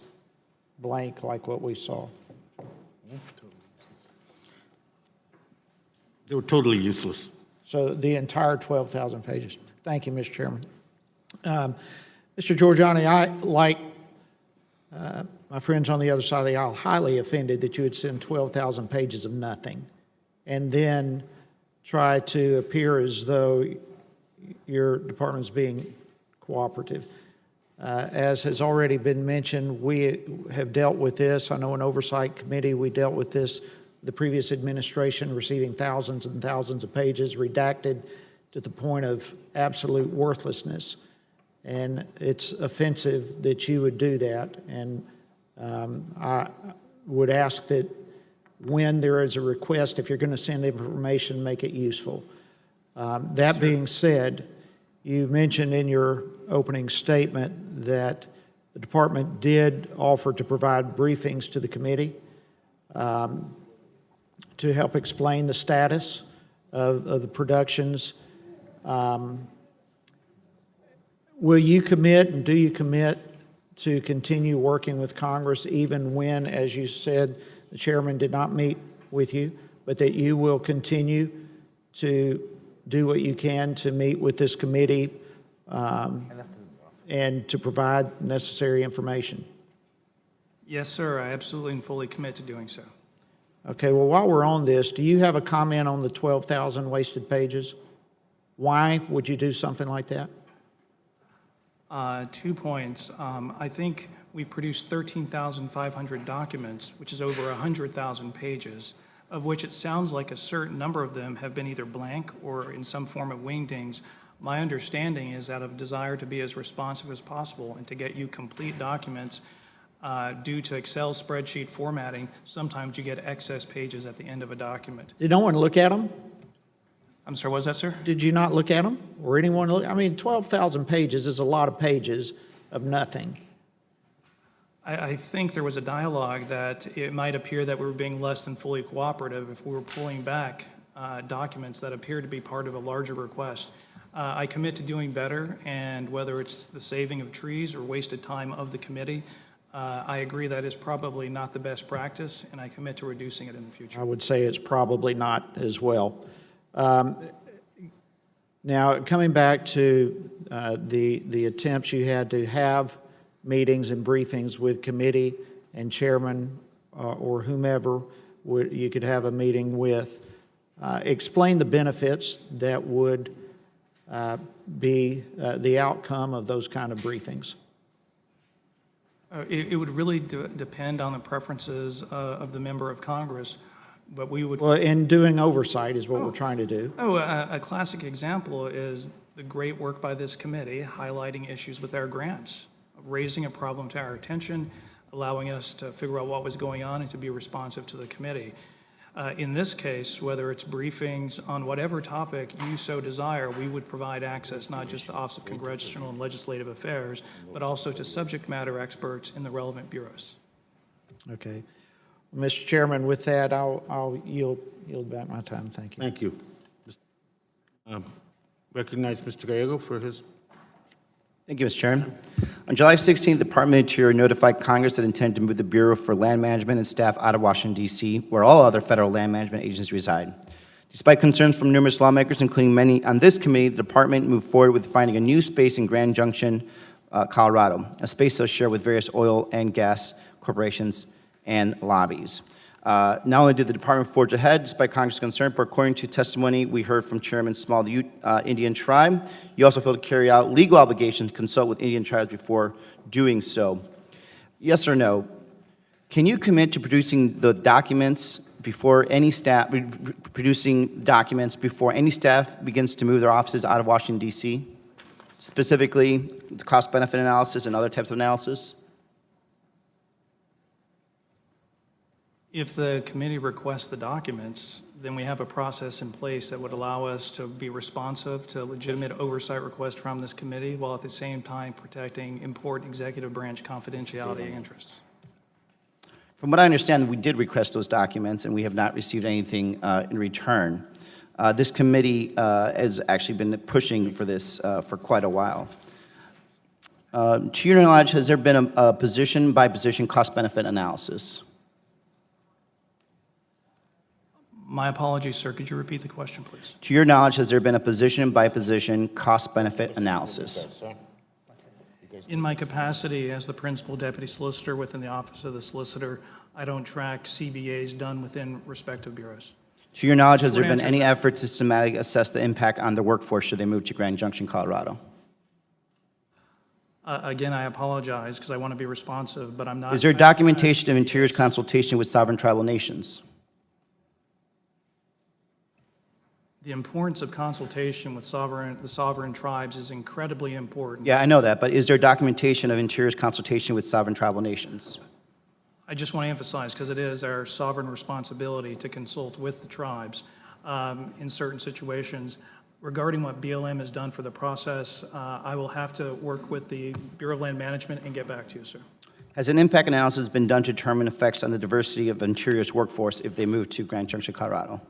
blank like what we saw? They were totally useless. So the entire 12,000 pages. Thank you, Mr. Chairman. Mr. Giorgiani, I, like my friends on the other side of the aisle, highly offended that you would send 12,000 pages of nothing and then try to appear as though your department's being cooperative. As has already been mentioned, we have dealt with this. I know in Oversight Committee, we dealt with this, the previous administration receiving thousands and thousands of pages redacted to the point of absolute worthlessness. And it's offensive that you would do that. And I would ask that when there is a request, if you're going to send information, make it useful. That being said, you mentioned in your opening statement that the department did offer to provide briefings to the committee to help explain the status of the productions. Will you commit, and do you commit to continue working with Congress even when, as you said, the chairman did not meet with you, but that you will continue to do what you can to meet with this committee and to provide necessary information? Yes, sir. I absolutely and fully commit to doing so. Okay, well, while we're on this, do you have a comment on the 12,000 wasted pages? Why would you do something like that? 2 points. I think we've produced 13,500 documents, which is over 100,000 pages, of which it sounds like a certain number of them have been either blank or in some form of wingdings. My understanding is out of desire to be as responsive as possible and to get you complete documents due to Excel spreadsheet formatting, sometimes you get excess pages at the end of a document. Did no one look at them? I'm sorry, what was that, sir? Did you not look at them? Or anyone look? I mean, 12,000 pages is a lot of pages of nothing. I think there was a dialogue that it might appear that we were being less than fully cooperative if we were pulling back documents that appear to be part of a larger request. I commit to doing better, and whether it's the saving of trees or wasted time of the committee, I agree that is probably not the best practice, and I commit to reducing it in the future. I would say it's probably not as well. Now, coming back to the attempts you had to have meetings and briefings with committee and chairman or whomever you could have a meeting with, explain the benefits that would be the outcome of those kind of briefings. It would really depend on the preferences of the member of Congress, but we would. Well, in doing oversight is what we're trying to do. A classic example is the great work by this committee highlighting issues with our grants, raising a problem to our attention, allowing us to figure out what was going on and to be responsive to the committee. In this case, whether it's briefings on whatever topic you so desire, we would provide access not just to the Office of Congressional and Legislative Affairs, but also to subject matter experts in the relevant bureaus. Okay. Mr. Chairman, with that, I'll yield back my time. Thank you. Thank you. Recognize Mr. Gallego for his. Thank you, Mr. Chairman. On July 16th, the Department of Interior notified Congress that it intended to move the Bureau for Land Management and staff out of Washington, D.C., where all other federal land management agencies reside. Despite concerns from numerous lawmakers, including many on this committee, the department moved forward with finding a new space in Grand Junction, Colorado, a space they'll share with various oil and gas corporations and lobbies. Not only did the department forge ahead, despite Congress' concern, but according to testimony we heard from Chairman Small, the Indian tribe, you also failed to carry out legal obligations to consult with Indian tribes before doing so. Yes or no? Can you commit to producing the documents before any staff, producing documents before any staff begins to move their offices out of Washington, D.C., specifically the cost-benefit analysis and other types of analysis? If the committee requests the documents, then we have a process in place that would allow us to be responsive to legitimate oversight requests from this committee, while at the same time protecting important executive branch confidentiality interests. From what I understand, we did request those documents, and we have not received anything in return. This committee has actually been pushing for this for quite a while. To your knowledge, has there been a position-by-position cost-benefit analysis? My apologies, sir. Could you repeat the question, please? To your knowledge, has there been a position-by-position cost-benefit analysis? In my capacity as the principal deputy solicitor within the Office of the Solicitor, I don't track CBAs done within respective bureaus. To your knowledge, has there Short been answer, any sir. effort to systematically assess the impact on the workforce should they move to Grand Junction, Colorado? Again, I apologize because I want to be responsive, but I'm not. Is there documentation of Interior's consultation with sovereign tribal nations? The importance of consultation with the sovereign tribes is incredibly important. Yeah, I know that, but is there documentation of Interior's consultation with sovereign tribal nations? I just want to emphasize, because it is our sovereign responsibility to consult with the tribes in certain situations. Regarding what BLM has done for the process, I will have to work with the Bureau of Land Management and get back to you, sir. Has an impact analysis been done to determine effects on the diversity of Interior's workforce if they move to Grand Junction, Colorado?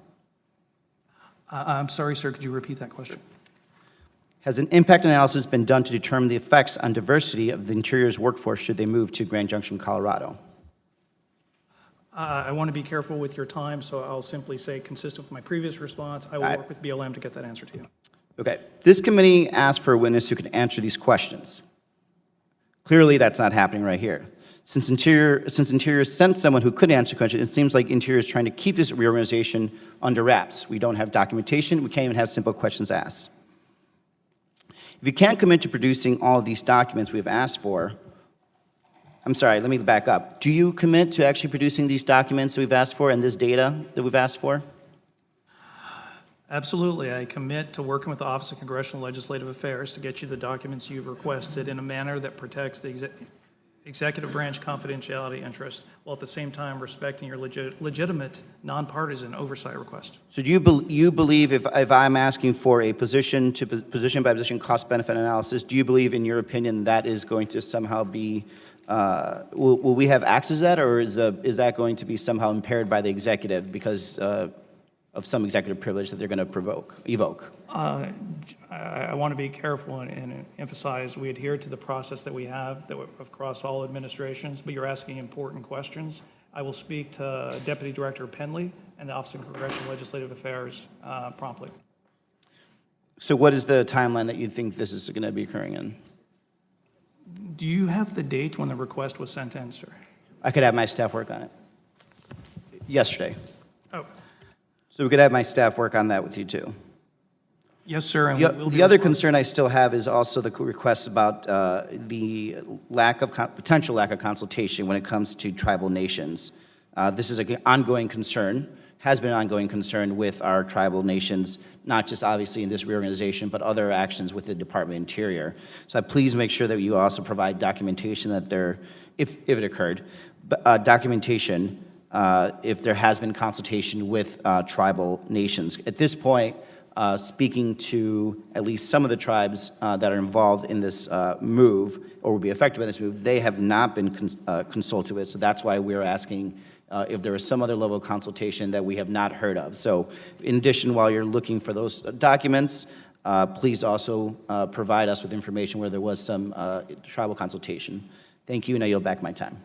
I'm sorry, sir, could you repeat that question? Has an impact analysis been done to determine the effects on diversity of the Interior's workforce should they move to Grand Junction, Colorado? I want to be careful with your time, so I'll simply say, consistent with my previous response, I will work with BLM to get that answer to you. Okay. This committee asked for a witness who can answer these questions. Clearly, that's not happening right here. Since Interior sent someone who could answer questions, it seems like Interior is trying to keep this reorganization under wraps. We don't have documentation. We can't even have simple questions asked. If you can't commit to producing all of these documents we've asked for, I'm sorry, let me back up. Do you commit to actually producing these documents that we've asked for and this data that we've asked for? Absolutely. I commit to working with the Office of Congressional Legislative Affairs to get you the documents you've requested in a manner that protects the executive branch confidentiality interest, while at the same time respecting your legitimate, nonpartisan oversight request. So do you believe if I'm asking for a position-by-position cost-benefit analysis, do you believe, in your opinion, that is going to somehow be, will we have access to that, or is that going to be somehow impaired by the executive because of some executive privilege that they're going to evoke? I want to be careful and emphasize we adhere to the process that we have across all administrations, but you're asking important questions. I will speak to Deputy Director Penley and the Office of Congressional Legislative Affairs promptly. So what is the timeline that you think this is going to be occurring in? Do you have the date when the request was sent in, sir? I could have my staff work on it. Yesterday. Oh, So we could have my staff work on that with you, too. yes, sir, and we will be The other responding. concern I still have is also the request about the potential lack of consultation when it comes to tribal nations. This is an ongoing concern, has been an ongoing concern with our tribal nations, not just obviously in this reorganization, but other actions with the Department of Interior. So please make sure that you also provide documentation that there, if it occurred, documentation if there has been consultation with tribal nations. At this point, speaking to at least some of the tribes that are involved in this move or will be affected by this move, they have not been consulted with. So that's why we're asking if there is some other level of consultation that we have not heard of. So in addition, while you're looking for those documents, please also provide us with information where there was some tribal consultation. Thank you, and I yield back my time.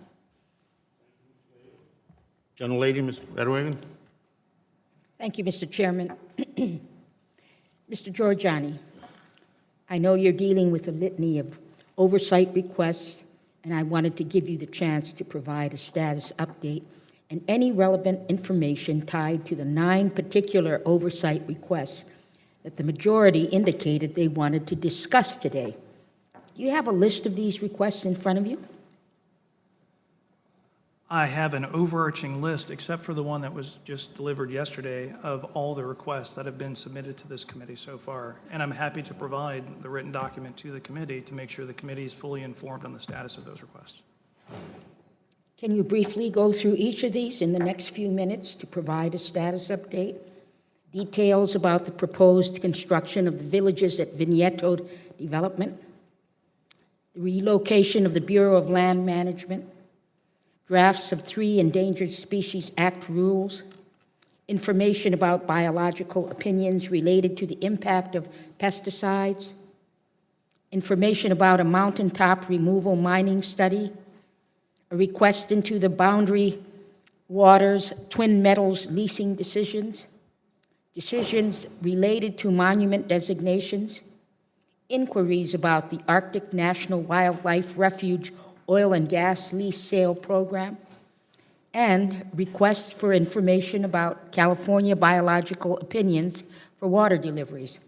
Gentlelady, Ms. Redwagon? Thank you, Mr. Chairman. Mr. Giorgiani, I know you're dealing with a litany of oversight requests, and I wanted to give you the chance to provide a status update and any relevant information tied to the 9 particular oversight requests that the majority indicated they wanted to discuss today. Do you have a list of these requests in front of you? I have an overarching list, except for the one that was just delivered yesterday, of all the requests that have been submitted to this committee so far. And I'm happy to provide the written document to the committee to make sure the committee is fully informed on the status of those requests. Can you briefly go through each of these in the next few minutes to provide a status update? Details about the proposed construction of the villages at Vigneto Development, the relocation of the Bureau of Land Management, drafts of 3 Endangered Species Act rules, information about biological opinions related to the impact of pesticides, information about a mountaintop removal mining study, a request into the Boundary Waters Twin Metals leasing decisions, decisions related to monument designations, inquiries about the Arctic National Wildlife Refuge oil and gas lease sale program, and requests for information about California biological opinions for water deliveries.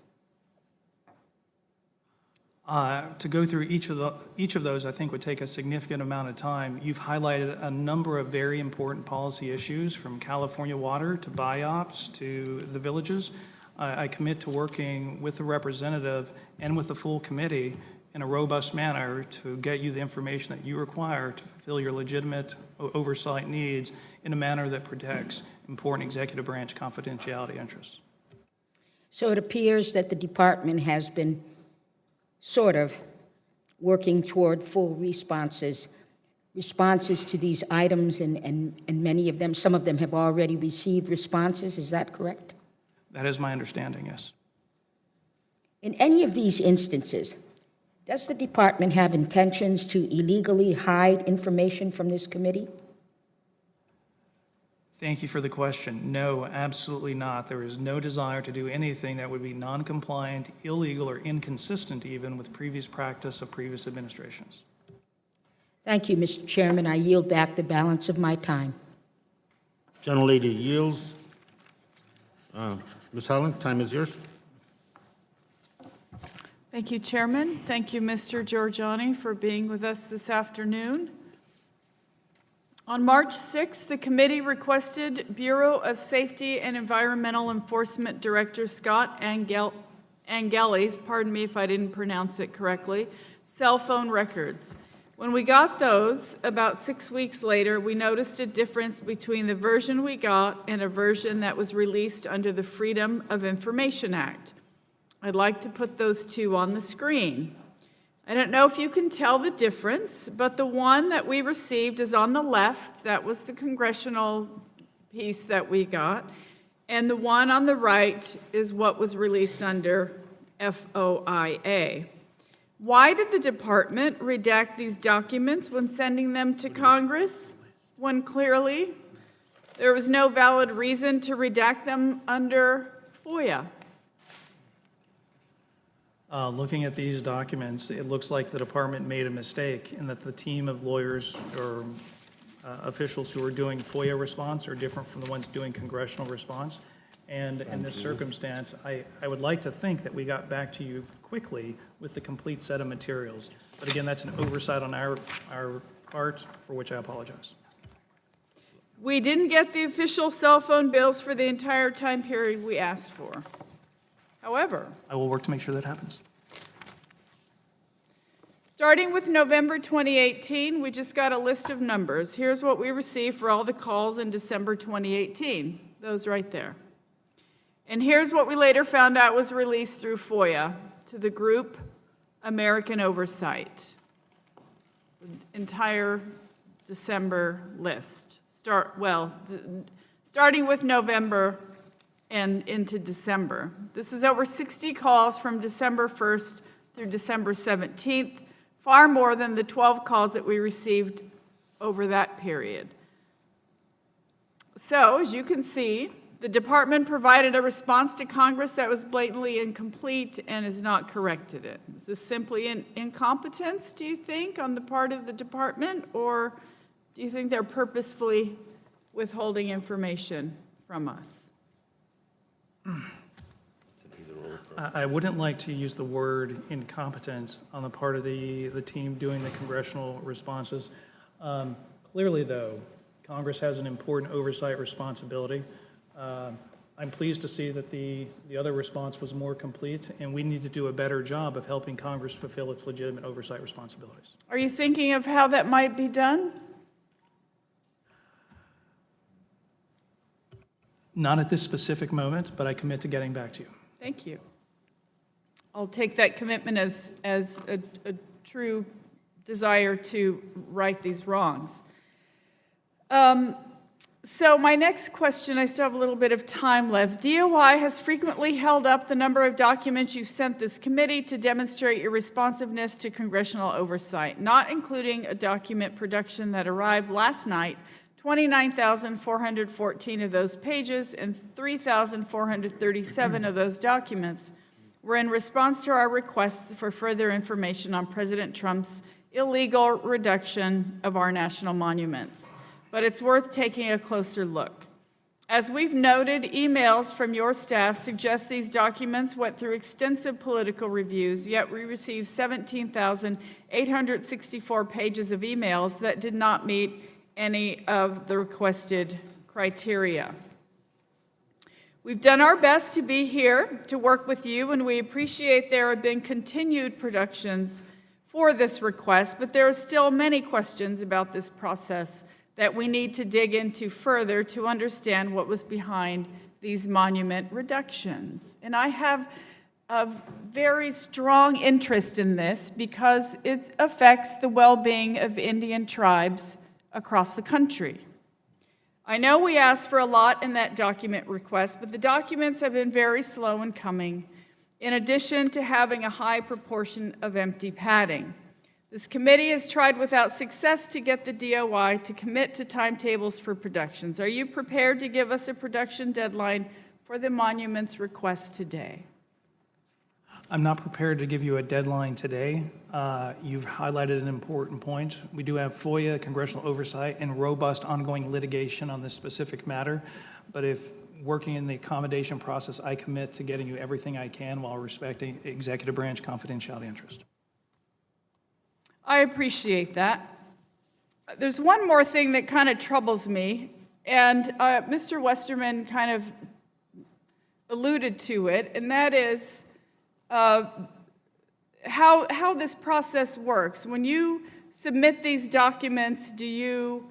To go through each of those, I think would take a significant amount of time. You've highlighted a number of very important policy issues, from California water to BIOPS to the villages. I commit to working with the representative and with the full committee in a robust manner to get you the information that you require to fulfill your legitimate oversight needs in a manner that protects important executive branch confidentiality interests. So it appears that the department has been sort of working toward full responses to these items, and many of them, some of them have already received responses. Is that correct? That is my understanding, yes. In any of these instances, does the department have intentions to illegally hide information from this committee? Thank you for the question. No, absolutely not. There is no desire to do anything that would be non-compliant, illegal, or inconsistent even with previous practice of previous administrations. Thank you, Mr. Chairman. I yield back the balance of my time. Gentlelady yields. Ms. Holland, time is yours. Thank you, Chairman. Thank you, Mr. Giorgiani, for being with us this afternoon. On March 6th, the committee requested Bureau of Safety and Environmental Enforcement Director Scott Angeli's, pardon me if I didn't pronounce it correctly, cell phone records. When we got those, about 6 weeks later, we noticed a difference between the version we got and a version that was released under the Freedom of Information Act. I'd like to put those two on the screen. I don't know if you can tell the difference, but the one that we received is on the left. That was the Congressional piece that we got. And the one on the right is what was released under FOIA. Why did the department redact these documents when sending them to Congress, when clearly there was no valid reason to redact them under FOIA? Looking at these documents, it looks like the department made a mistake and that the team of lawyers or officials who are doing FOIA response are different from the ones doing congressional response. And in this circumstance, I would like to think that we got back to you quickly with the complete set of materials. But again, that's an oversight on our part, for which I apologize. We didn't get the official cell phone bills for the entire time period we asked for. However, I will work to make sure that happens. starting with November 2018, we just got a list of numbers. Here's what we received for all the calls in December 2018, those right there. And here's what we later found out was released through FOIA to the group American Oversight. Entire December list. Starting with November and into December. This is over 60 calls from December 1st through December 17th, far more than the 12 calls that we received over that period. So, as you can see, the department provided a response to Congress that was blatantly incomplete and has not corrected it. Is this simply an incompetence, do you think, on the part of the department, or do you think they're purposefully withholding information from us? I wouldn't like to use the word incompetence on the part of the team doing the congressional responses. Clearly, though, Congress has an important oversight responsibility. I'm pleased to see that the other response was more complete, and we need to do a better job of helping Congress fulfill its legitimate oversight responsibilities. Are you thinking of how that might be done? Not at this specific moment, but I commit to getting back to you. Thank you. I'll take that commitment as a true desire to right these wrongs. So my next question, I still have a little bit of time left. DOI has frequently held up the number of documents you've sent this committee to demonstrate your responsiveness to congressional oversight, not including a document production that arrived last night. 29,414 of those pages and 3,437 of those documents were in response to our requests for further information on President Trump's illegal reduction of our national monuments. But it's worth taking a closer look. As we've noted, emails from your staff suggest these documents went through extensive political reviews, yet we received 17,864 pages of emails that did not meet any of the requested criteria. We've done our best to be here to work with you, and we appreciate there have been continued productions for this request, but there are still many questions about this process that we need to dig into further to understand what was behind these monument reductions. And I have a very strong interest in this because it affects the well-being of Indian tribes across the country. I know we asked for a lot in that document request, but the documents have been very slow in coming, in addition to having a high proportion of empty padding. This committee has tried without success to get the DOI to commit to timetables for productions. Are you prepared to give us a production deadline for the monuments request today? I'm not prepared to give you a deadline today. You've highlighted an important point. We do have FOIA, congressional oversight, and robust ongoing litigation on this specific matter. But if working in the accommodation process, I commit to getting you everything I can while respecting executive branch confidentiality interest. I appreciate that. There's one more thing that kind of troubles me, and Mr. Westerman kind of alluded to it, and that is how this process works. When you submit these documents, is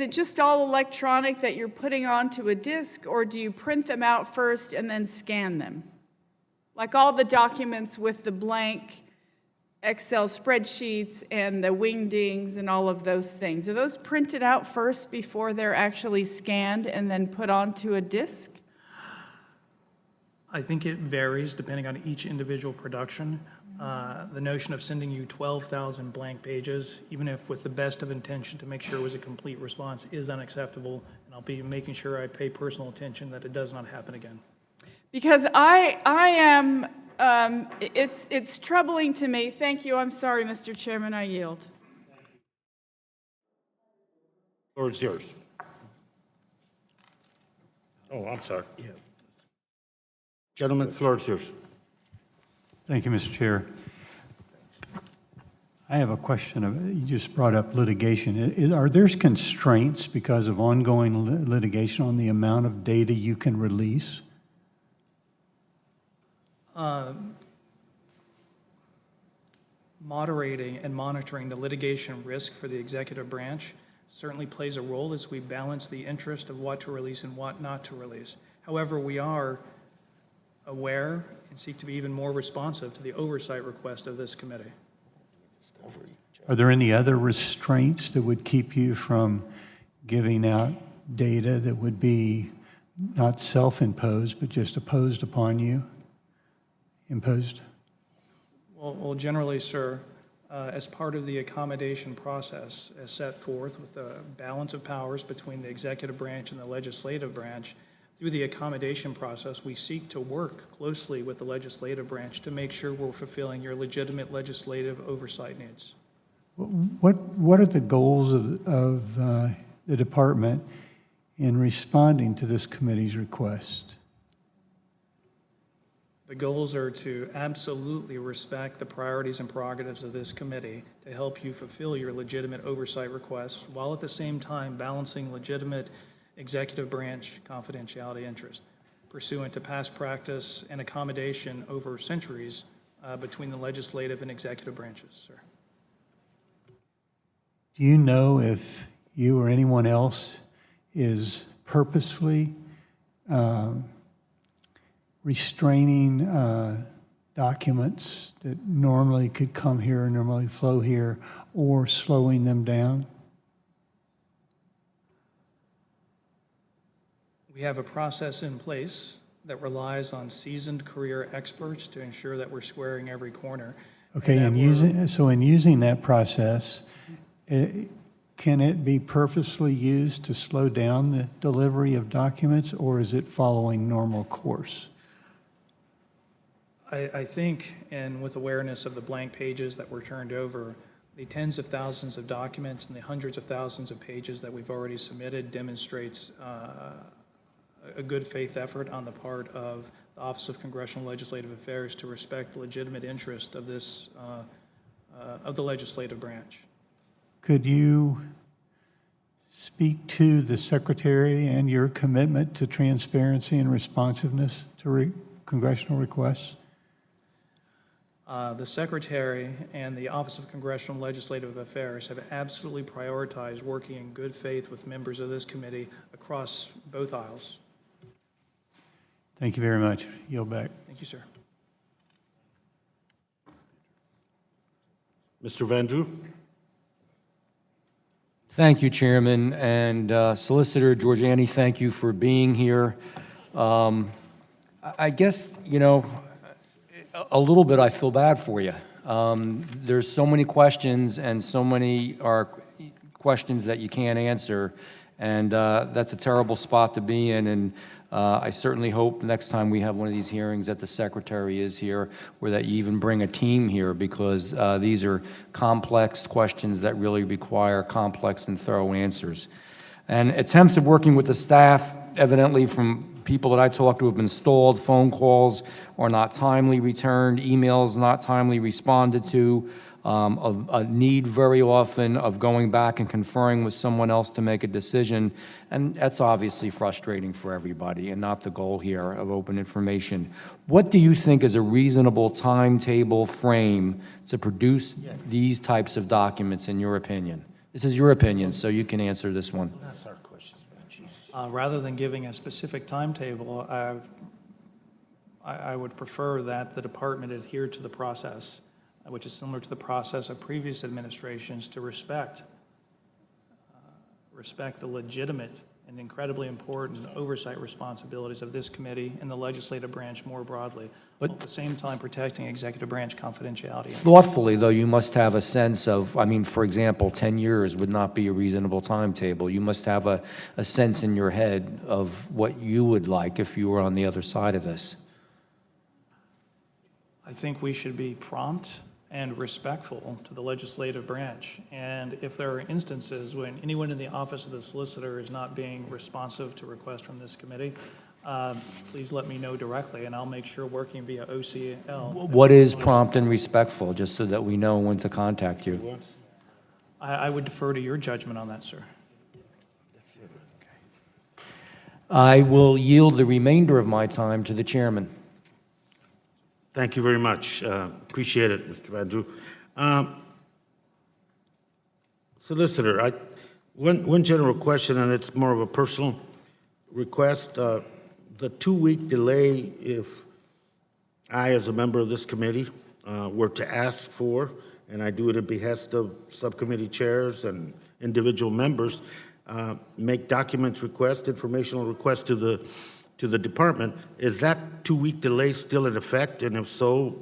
it just all electronic that you're putting onto a disk, or do you print them out first and then scan them? Like all the documents with the blank Excel spreadsheets and the wingdings and all of those things. Are those printed out first before they're actually scanned and then put onto a disk? I think it varies depending on each individual production. The notion of sending you 12,000 blank pages, even if with the best of intention to make sure it was a complete response, is unacceptable, and I'll be making sure I pay personal attention that it does not happen again. Because I am It's troubling to me. Thank you. I'm sorry, Mr. Chairman. I yield. Floor is yours. Oh, I'm sorry. Gentlemen, floor is yours. Thank you, Mr. Chair. I have a question. You just brought up litigation. Are there constraints because of ongoing litigation on the amount of data you can release? Moderating and monitoring the litigation risk for the executive branch certainly plays a role as we balance the interest of what to release and what not to release. However, we are aware and seek to be even more responsive to the oversight request of this committee. Are there any other restraints that would keep you from giving out data that would be not self-imposed, but just imposed upon you? Imposed? Well, generally, sir, as part of the accommodation process as set forth with the balance of powers between the executive branch and the legislative branch, through the accommodation process, we seek to work closely with the legislative branch to make sure we're fulfilling your legitimate legislative oversight needs. What are the goals of the department in responding to this committee's request? The goals are to absolutely respect the priorities and prerogatives of this committee to help you fulfill your legitimate oversight requests, while at the same time balancing legitimate executive branch confidentiality interest, pursuant to past practice and accommodation over centuries between the legislative and executive branches, sir. Do you know if you or anyone else is purposefully restraining documents that normally could come here, normally flow here, or slowing them down? We have a process in place that relies on seasoned career experts to ensure that we're squaring every corner. Okay, and in using that process, can it be purposely used to slow down the delivery of documents, or is it following normal course? I think, and with awareness of the blank pages that were turned over, the tens of thousands of documents and the hundreds of thousands of pages that we've already submitted demonstrates a good faith effort on the part of the Office of Congressional Legislative Affairs to respect the legitimate interest of this, of the legislative branch. Could you speak to the Secretary and your commitment to transparency and responsiveness to congressional requests? The Secretary and the Office of Congressional Legislative Affairs have absolutely prioritized working in good faith with members of this committee across both aisles. Thank you very much. Yield back. Thank you, sir. Mr. Van Drew? Thank you, Chairman, and Solicitor Georgiani, thank you for being here. I guess, you know, a little bit I feel bad for you. There's so many questions, and so many are questions that you can't answer, and that's a terrible spot to be in, and I certainly hope next time we have one of these hearings that the Secretary is here, or that you even bring a team here, because these are complex questions that really require complex and thorough answers. And attempts at working with the staff, evidently from people that I talked to, have been stalled. Phone calls are not timely returned, emails not timely responded to, a need very often of going back and conferring with someone else to make a decision. And that's obviously frustrating for everybody and not the goal here of open information. What do you think is a reasonable timetable frame to produce these types of documents, in your opinion? This is your opinion, so you can answer this one. Rather than giving a specific timetable, I would prefer that the department adhere to the process, which is similar to the process of previous administrations, to respect the legitimate and incredibly important oversight responsibilities of this committee and the legislative branch more broadly, but at the same time protecting executive branch confidentiality. Thoughtfully, though, you must have a sense of, I mean, for example, 10 years would not be a reasonable timetable. You must have a sense in your head of what you would like if you were on the other side of this. I think we should be prompt and respectful to the legislative branch. And if there are instances when anyone in the office of the solicitor is not being responsive to requests from this committee, please let me know directly, and I'll make sure working via OCL. What is prompt and respectful, just so that we know when to contact you? I would defer to your judgment on that, sir. I will yield the remainder of my time to the chairman. Thank you very much. Appreciate it, Mr. Vandrew. Solicitor, one general question, and it's more of a personal request. The 2-week delay, if I, as a member of this committee, were to ask for, and I do it at behest of subcommittee chairs and individual members, make documents request, informational request to the department, is that 2-week delay still in effect? And if so,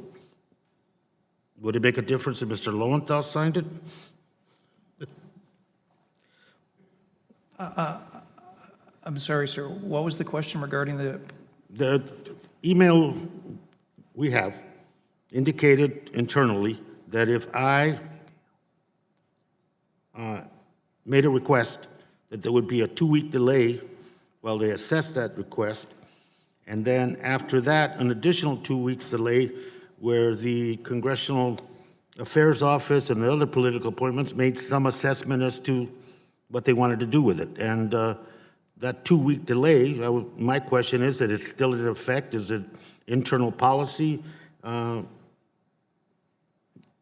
would it make a difference if Mr. Lowenthal signed it? I'm sorry, sir. What was the question regarding The email we have indicated internally that if I made a request, that there would be a 2-week delay while they assess that request, and then after that, an additional 2 weeks delay where the Congressional Affairs Office and the other political appointments made some assessment as to what they wanted to do with it. And that 2-week delay, my question is that it's still in effect? Is it internal policy?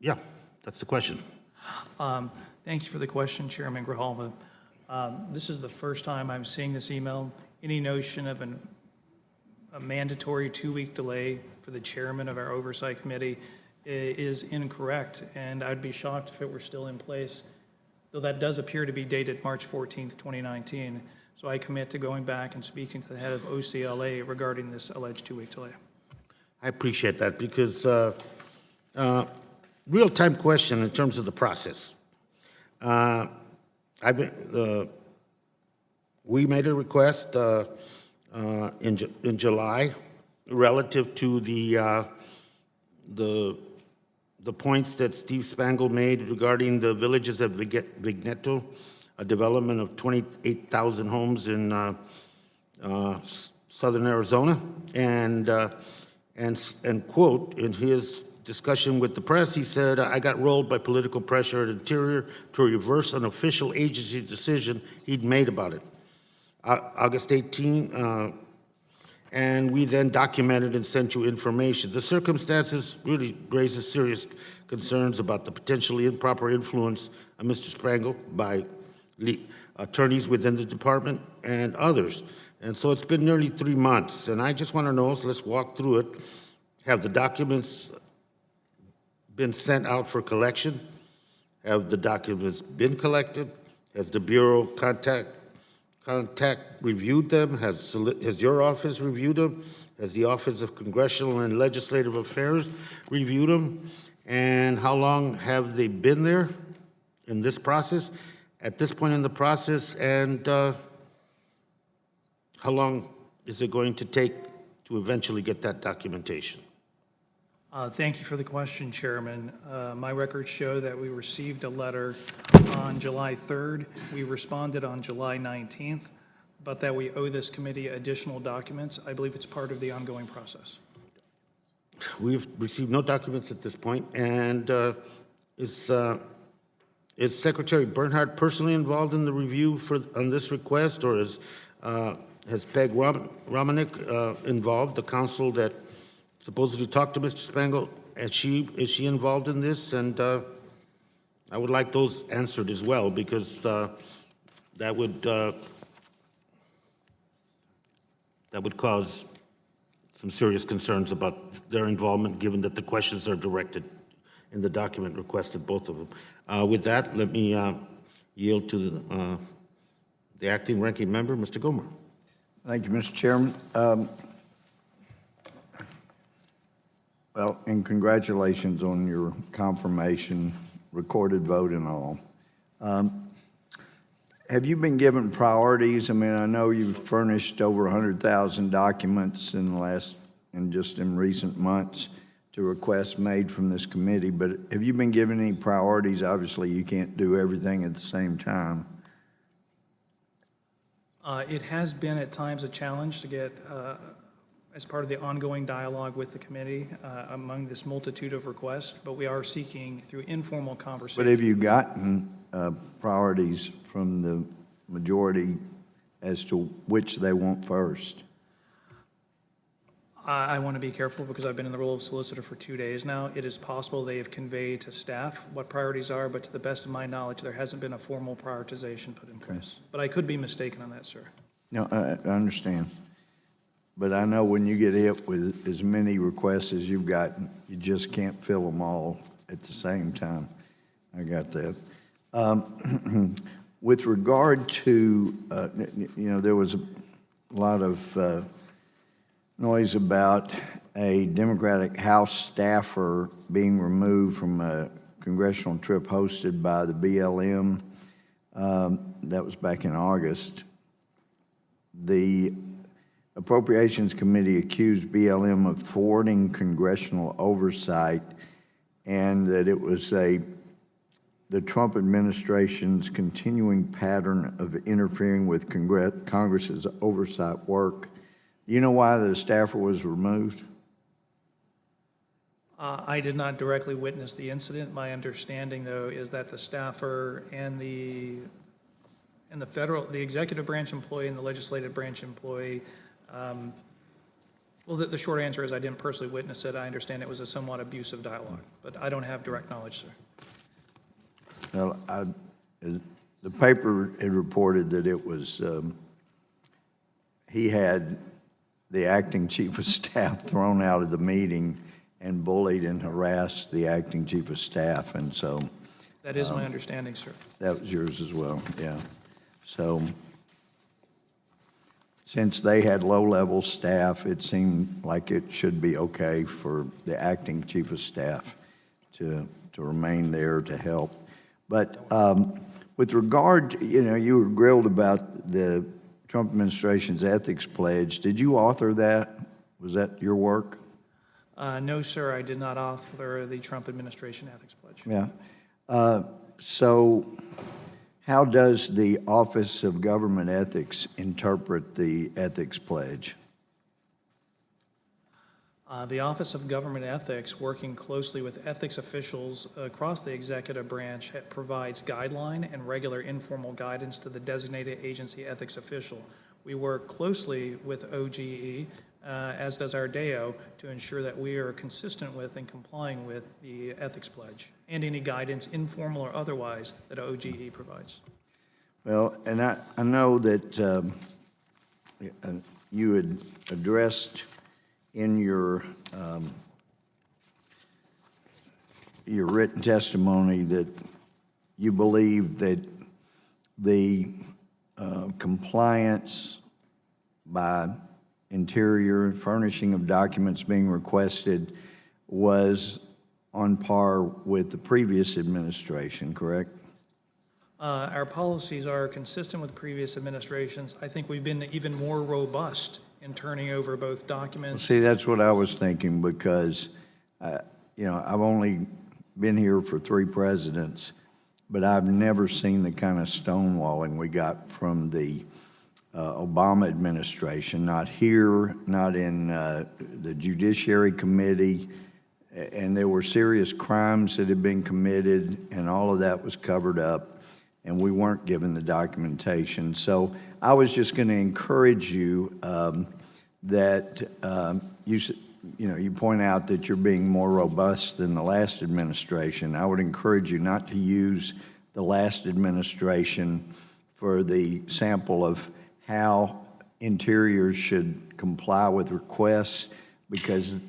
Yeah, that's the question. Thank you for the question, Chairman Grijalva. This is the first time I'm seeing this email. Any notion of a mandatory 2-week delay for the chairman of our Oversight Committee is incorrect, and I'd be shocked if it were still in place, though that does appear to be dated March 14th, 2019. So I commit to going back and speaking to the head of OCLA regarding this alleged 2-week delay. I appreciate that because real-time question in terms of the process. We made a request in July relative to the points that Steve Spangle made regarding the villages of Vigneto, a development of 28,000 homes in southern Arizona, and quote, in his discussion with the press, he said, I got rolled by political pressure at Interior to reverse an official agency decision he'd made about it. August 18, and we then documented and sent you information. The circumstances really raises serious concerns about the potentially improper influence of Mr. Spangle by attorneys within the department and others. And so it's been nearly 3 months, and I just want to know, so let's walk through it. Have the documents been sent out for collection? Have the documents been collected? Has the Bureau contact reviewed them? Has your office reviewed them? Has the Office of Congressional and Legislative Affairs reviewed them? And how long have they been there in this process? At this point in the process, and how long is it going to take to eventually get that documentation? Thank you for the question, Chairman. My records show that we received a letter on July 3rd. We responded on July 19th, but that we owe this committee additional documents. I believe it's part of the ongoing process. We've received no documents at this point, and is Secretary Bernhardt personally involved in the review on this request, or has Peg Romanek involved, the counsel that supposedly talked to Mr. Spangle? Is she involved in this? And I would like those answered as well, because that would cause some serious concerns about their involvement, given that the questions are directed in the document requested, both of them. With that, let me yield to the acting ranking member, Mr. Gomer. Thank you, Mr. Chairman. Well, and congratulations on your confirmation, recorded vote and all. Have you been given priorities? I mean, I know you've furnished over 100,000 documents in recent months. to requests made from this committee, but have you been given any priorities? Obviously, you can't do everything at the same time. It has been at times a challenge to get, as part of the ongoing dialogue with the committee, among this multitude of requests, but we are seeking through informal conversations. But have you gotten priorities from the majority as to which they want first? I want to be careful because I've been in the role of solicitor for 2 days now. It is possible they have conveyed to staff what priorities are, but to the best of my knowledge, there hasn't been a formal prioritization put in place. But I could be mistaken on that, sir. No, I understand. But I know when you get hit with as many requests as you've gotten, you just can't fill them all at the same time. I got that. With regard to, there was a lot of noise about a Democratic House staffer being removed from a congressional trip hosted by the BLM. That was back in August. The Appropriations Committee accused BLM of thwarting congressional oversight and that it was the Trump administration's continuing pattern of interfering with Congress's oversight work. Do you know why the staffer was removed? I did not directly witness the incident. My understanding, though, is that the staffer and the executive branch employee and the legislative branch employee, well, the short answer is I didn't personally witness it. I understand it was a somewhat abusive dialogue, but I don't have direct knowledge, sir. Well, the paper had reported that it was, he had the acting chief of staff thrown out of the meeting and bullied and harassed the acting chief of staff, and so. That is my understanding, sir. That was yours as well, yeah. So, since they had low-level staff, it seemed like it should be okay for the acting chief of staff to remain there to help. But with regard, you were grilled about the Trump administration's ethics pledge. Did you author that? Was that your work? No, sir, I did not author the Trump administration ethics pledge. Yeah. So how does the Office of Government Ethics interpret the ethics pledge? The Office of Government Ethics, working closely with ethics officials across the executive branch, provides guideline and regular informal guidance to the designated agency ethics official. We work closely with OGE, as does our DAO, to ensure that we are consistent with and complying with the ethics pledge and any guidance, informal or otherwise, that OGE provides. Well, and I know that you had addressed in your written testimony that you believe that the compliance by Interior, furnishing of documents being requested was on par with the previous administration, correct? Our policies are consistent with previous administrations. I think we've been even more robust in turning over both documents. See, that's what I was thinking because, I've only been here for 3 presidents, but I've never seen the kind of stonewalling we got from the Obama administration, not here, not in the Judiciary Committee, and there were serious crimes that had been committed, and all of that was covered up, and we weren't given the documentation. So I was just going to encourage you that you point out that you're being more robust than the last administration. I would encourage you not to use the last administration for the sample of how Interior should comply with requests, because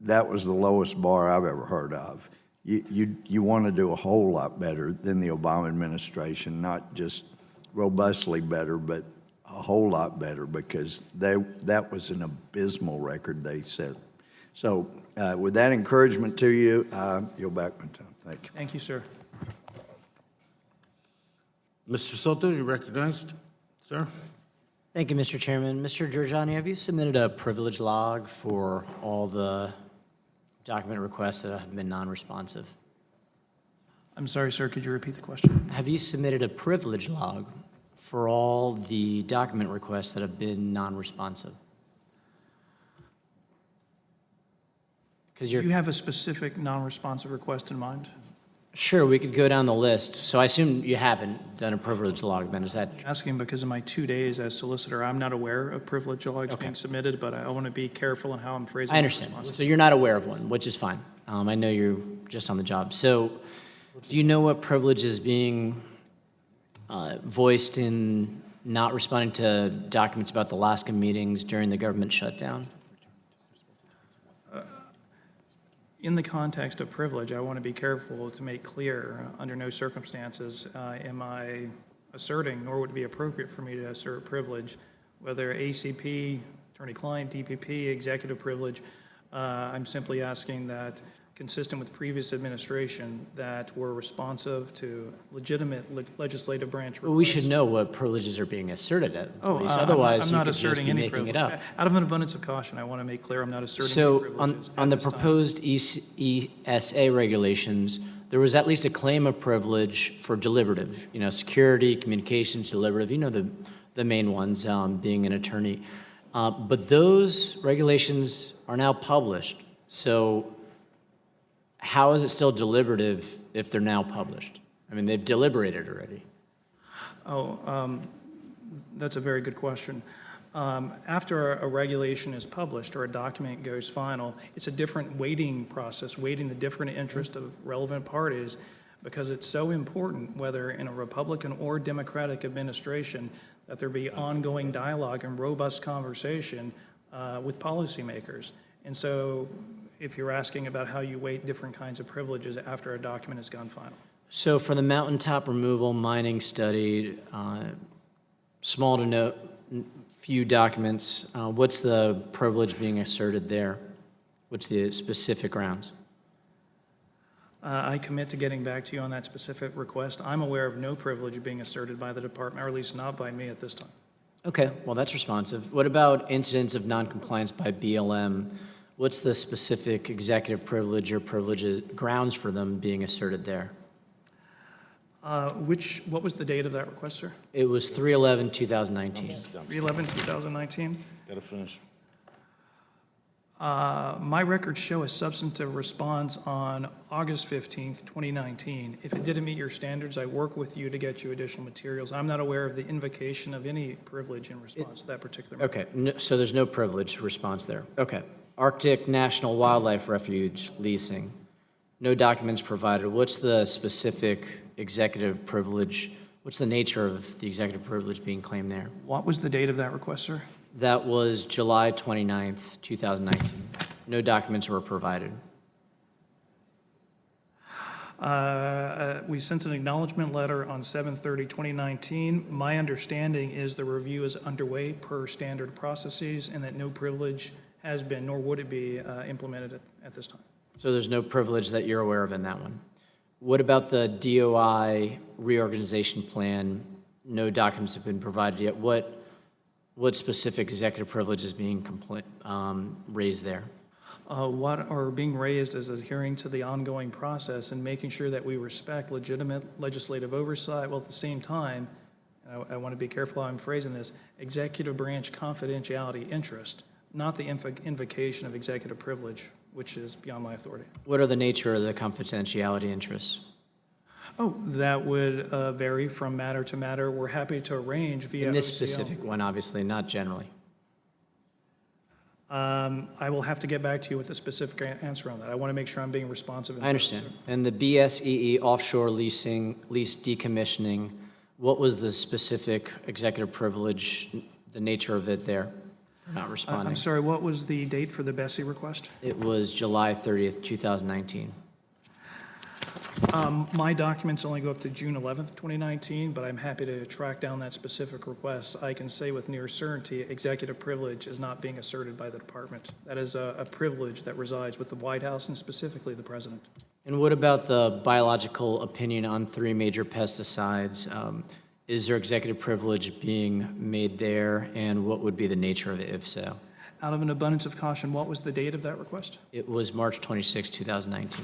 that was the lowest bar I've ever heard of. You want to do a whole lot better than the Obama administration, not just robustly better, but a whole lot better, because that was an abysmal record they set. So with that encouragement to you, you'll back my time. Thank you. Thank you, sir. Mr. Soto, you're recognized, sir. Thank you, Mr. Chairman. Mr. Giorgiani, have you submitted a privilege log for all the document requests that have been non-responsive. I'm sorry, sir, could you repeat the question? Have you submitted a privilege log for all the document requests that have been non-responsive? Because Do you have a specific non-responsive request in mind? Sure, we could go down the list. So I assume you haven't done a privilege log, then, is that? Asking because of my 2 days as solicitor, I'm not aware of privilege logs being submitted, but I want to be careful in how I'm phrasing I understand. So you're not aware of one, which is fine. I know you're just on the job. So do you know what privilege is being voiced in not responding to documents about the Alaska meetings during the government shutdown? In the context of privilege, I want to be careful to make clear, under no circumstances am I asserting, nor would it be appropriate for me to assert privilege, whether ACP, attorney-client, DPP, executive privilege. I'm simply asking that, consistent with previous administration, that we're responsive to legitimate legislative branch requests. Well, we should know what privileges are being asserted at police. Otherwise, I'm not you could just asserting be any making it privilege. up. Out of an abundance of caution, I want to make clear I'm not asserting any So privileges on the at this time. proposed ESA regulations, there was at least a claim of privilege for deliberative, security, communications, deliberative, the main ones, being an attorney. But those regulations are now published. So how is it still deliberative if they're now published? I mean, they've deliberated already. That's a very good question. After a regulation is published or a document goes final, it's a different weighting process, weighting the different interest of relevant parties, because it's so important, whether in a Republican or Democratic administration, that there be ongoing dialogue and robust conversation with policymakers. And so if you're asking about how you weight different kinds of privileges after a document has gone final. So for the mountaintop removal mining study, small to no few documents, what's the privilege being asserted there? What's the specific grounds? I commit to getting back to you on that specific request. I'm aware of no privilege being asserted by the department, or at least not by me at this time. Okay, well, that's responsive. What about incidents of noncompliance by BLM? What's the specific executive privilege or privileges, grounds for them being asserted there? What was the date of that request, sir? It was 3/11/2019. 3/11/2019? Got to finish. My records show a substantive response on August 15th, 2019. If it didn't meet your standards, I work with you to get you additional materials. I'm not aware of the invocation of any privilege in response to that particular matter. Okay, so there's no privilege response there. Okay. Arctic National Wildlife Refuge leasing, no documents provided. What's the specific executive privilege? What's the nature of the executive privilege being claimed there? What was the date of that request, sir? That was July 29th, 2019. No documents were provided. We sent an acknowledgement letter on 7/30/2019. My understanding is the review is underway per standard processes and that no privilege has been, nor would it be, implemented at this time. So there's no privilege that you're aware of in that one. What about the DOI reorganization plan? No documents have been provided yet. What specific executive privilege is being raised there? What are being raised is adhering to the ongoing process and making sure that we respect legitimate legislative oversight, while at the same time, I want to be careful how I'm phrasing this, executive branch confidentiality interest, not the invocation of executive privilege, which is beyond my authority. What are the nature of the confidentiality interests? Oh, that would vary from matter to matter. We're happy to arrange via In this OCL. specific one, obviously, not generally. I will have to get back to you with a specific answer on that. I want to make sure I'm being responsive. I understand. And the BSEE offshore lease decommissioning, what was the specific executive privilege, the nature of it there? Not responding. I'm sorry, what was the date for the Bessie request? It was July 30th, 2019. My documents only go up to June 11th, 2019, but I'm happy to track down that specific request. I can say with near certainty, executive privilege is not being asserted by the department. That is a privilege that resides with the White House and specifically the president. And what about the biological opinion on 3 major pesticides? Is there executive privilege being made there, and what would be the nature of it if so? Out of an abundance of caution, what was the date of that request? It was March 26, 2019.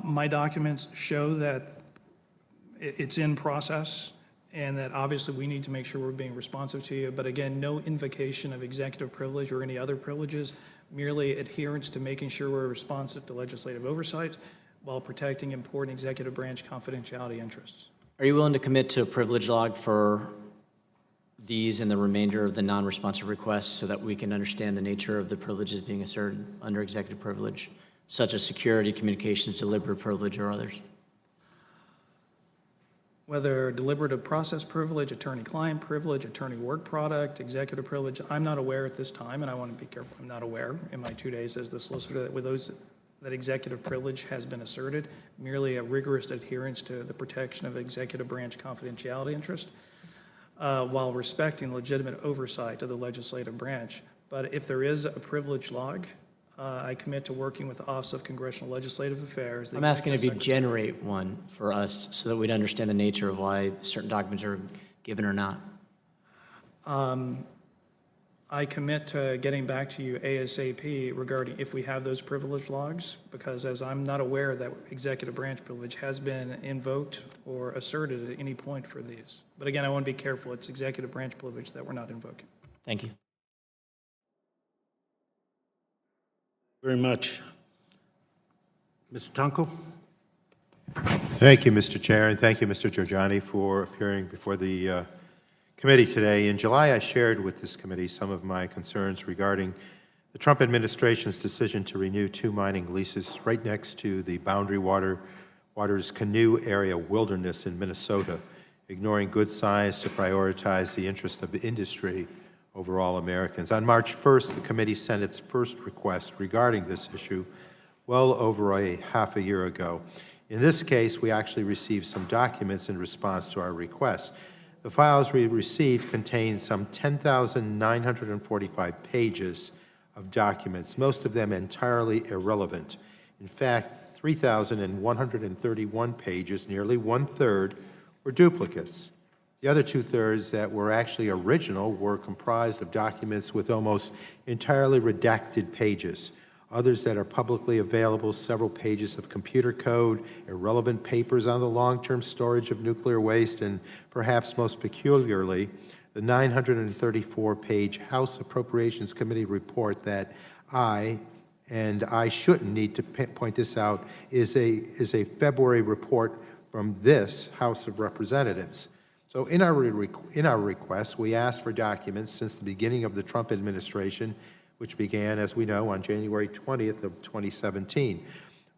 My documents show that it's in process and that obviously we need to make sure we're being responsive to you. But again, no invocation of executive privilege or any other privileges, merely adherence to making sure we're responsive to legislative oversight while protecting important executive branch confidentiality interests. Are you willing to commit to a privilege log for these and the remainder of the non-responsive requests so that we can understand the nature of the privileges being asserted under executive privilege, such as security, communications, deliberative privilege, or others? Whether deliberative process privilege, attorney-client privilege, attorney work product, executive privilege, I'm not aware at this time, and I want to be careful, I'm not aware in my 2 days as the solicitor that with those that executive privilege has been asserted, merely a rigorous adherence to the protection of executive branch confidentiality interest, while respecting legitimate oversight of the legislative branch. But if there is a privilege log, I commit to working with the Office of Congressional Legislative Affairs. I'm asking if you generate one for us so that we'd understand the nature of why certain documents are given or not. I commit to getting back to you ASAP regarding if we have those privilege logs, because as I'm not aware that executive branch privilege has been invoked or asserted at any point for these. But again, I want to be careful. It's executive branch privilege that we're not invoking. Thank you. Very much. Mr. Tunkel? Thank you, Mr. Chair, and thank you, Mr. Giorgiani, for appearing before the committee today. In July, I shared with this committee some of my concerns regarding the Trump administration's decision to renew 2 mining leases right next to the Boundary Waters Canoe Area Wilderness in Minnesota, ignoring good science to prioritize the interest of the industry over all Americans. On March 1st, the committee sent its first request regarding this issue well over a half a year ago. In this case, we actually received some documents in response to our request. The files we received contain some 10,945 pages of documents, most of them entirely irrelevant. In fact, 3,131 pages, nearly 1/3, were duplicates. The other 2/3 that were actually original were comprised of documents with almost entirely redacted pages. Others that are publicly available, several pages of computer code, irrelevant papers on the long-term storage of nuclear waste, and perhaps most peculiarly, the 934-page House Appropriations Committee report that I shouldn't need to point this out, is a February report from this House of Representatives. So in our request, we asked for documents since the beginning of the Trump administration, which began, as we know, on January 20th of 2017.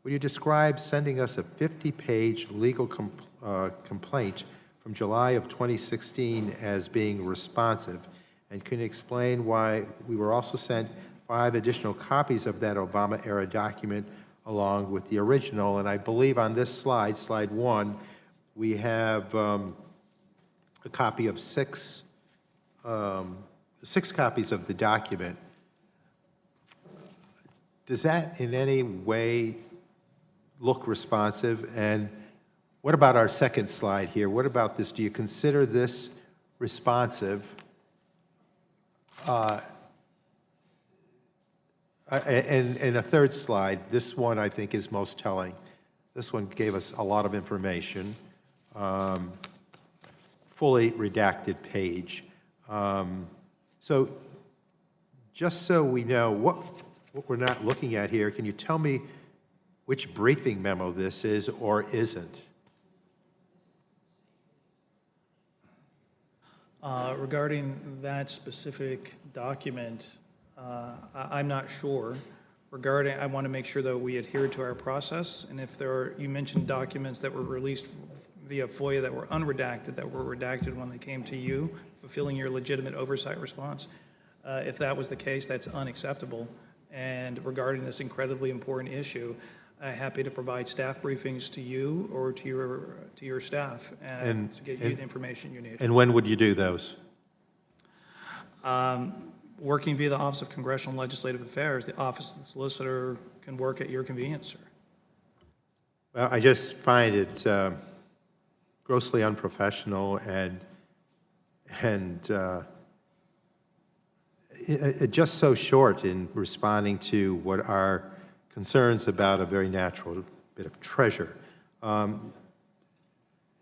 Would you describe sending us a 50-page legal complaint from July of 2016 as being responsive? And can you explain why we were also sent 5 additional copies of that Obama-era document along with the original? And I believe on this slide, slide 1, we have a copy of 6 copies of the document. Does that in any way look responsive? And what about our second slide here? What about this? Do you consider this responsive? And a third slide, this one I think is most telling. This one gave us a lot of information, fully redacted page. So just so we know what we're not looking at here, can you tell me which briefing memo this is or isn't? Regarding that specific document, I'm not sure. Regarding, I want to make sure that we adhere to our process, and if there are, you mentioned documents that were released via FOIA that were unredacted, that were redacted when they came to you, fulfilling your legitimate oversight response. If that was the case, that's unacceptable. And regarding this incredibly important issue, I'm happy to provide staff briefings to you or to your staff and to get you the information you need. And when would you do those? Working via the Office of Congressional Legislative Affairs, the Office of the Solicitor can work at your convenience, sir. Well, I just find it grossly unprofessional and And just so short in responding to what are concerns about a very natural bit of treasure.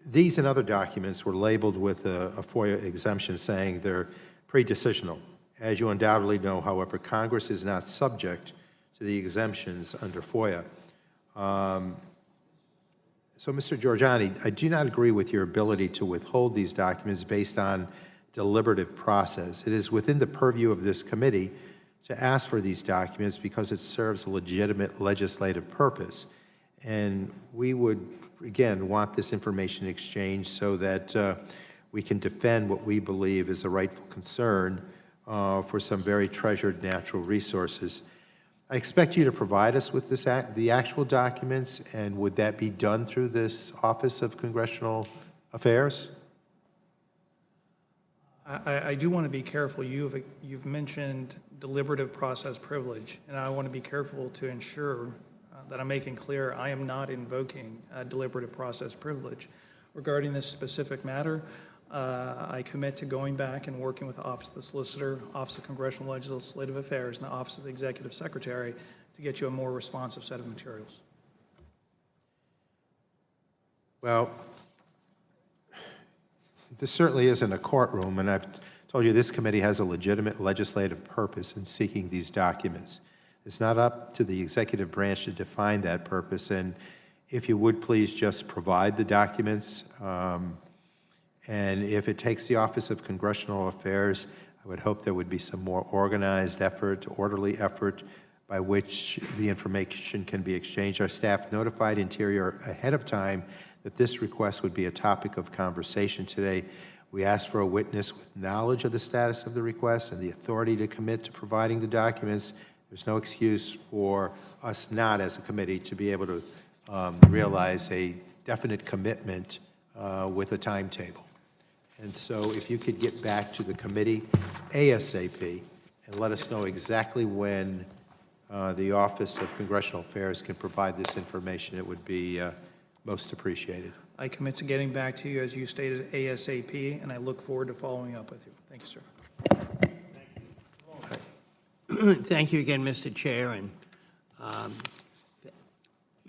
These and other documents were labeled with a FOIA exemption saying they're pre-decisional. As you undoubtedly know, however, Congress is not subject to the exemptions under FOIA. So, Mr. Giorgiani, I do not agree with your ability to withhold these documents based on deliberative process. It is within the purview of this committee to ask for these documents because it serves a legitimate legislative purpose. And we would, again, want this information exchanged so that we can defend what we believe is a rightful concern for some very treasured natural resources. I expect you to provide us with the actual documents, and would that be done through this Office of Congressional Affairs? I do want to be careful. You've mentioned deliberative process privilege, and I want to be careful to ensure that I'm making clear I am not invoking deliberative process privilege. Regarding this specific matter, I commit to going back and working with the Office of the Solicitor, Office of Congressional Legislative Affairs, and the Office of the Executive Secretary to get you a more responsive set of materials. Well, this certainly isn't a courtroom, and I've told you this committee has a legitimate legislative purpose in seeking these documents. It's not up to the executive branch to define that purpose, and if you would please just provide the documents, and if it takes the Office of Congressional Affairs, I would hope there would be some more organized effort, orderly effort, by which the information can be exchanged. Our staff notified Interior ahead of time that this request would be a topic of conversation today. We asked for a witness with knowledge of the status of the request and the authority to commit to providing the documents. There's no excuse for us not, as a committee, to be able to realize a definite commitment with a timetable. And so if you could get back to the committee ASAP and let us know exactly when the Office of Congressional Affairs can provide this information, it would be most appreciated. I commit to getting back to you, as you stated, ASAP, and I look forward to following up with you. Thank you, sir. Thank you again, Mr. Chair, and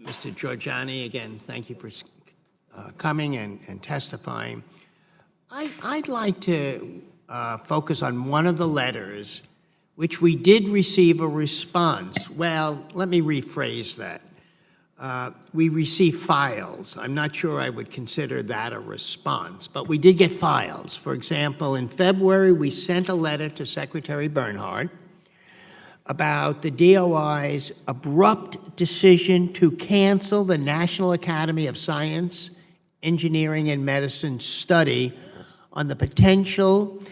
Mr. Giorgiani, again, thank you for coming and testifying. I'd like to focus on one of the letters which we did receive a response. Well, let me rephrase that. We received files. I'm not sure I would consider that a response, but we did get files. For example, in February, we sent a letter to Secretary Bernhardt about the DOI's abrupt decision to cancel the National Academy of Science, Engineering, and Medicine study on the potential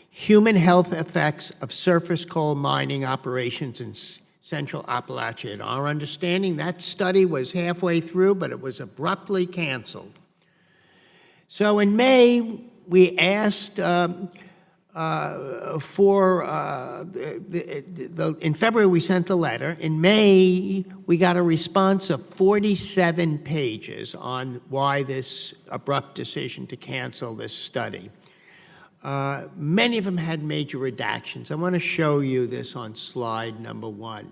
human health effects of surface coal mining operations in Central Appalachia. In our understanding, that study was halfway through, but it was abruptly canceled. So in May, we asked in February, we sent a letter. In May, we got a response of 47 pages on why this abrupt decision to cancel this study. Many of them had major redactions. I want to show you this on slide number 1.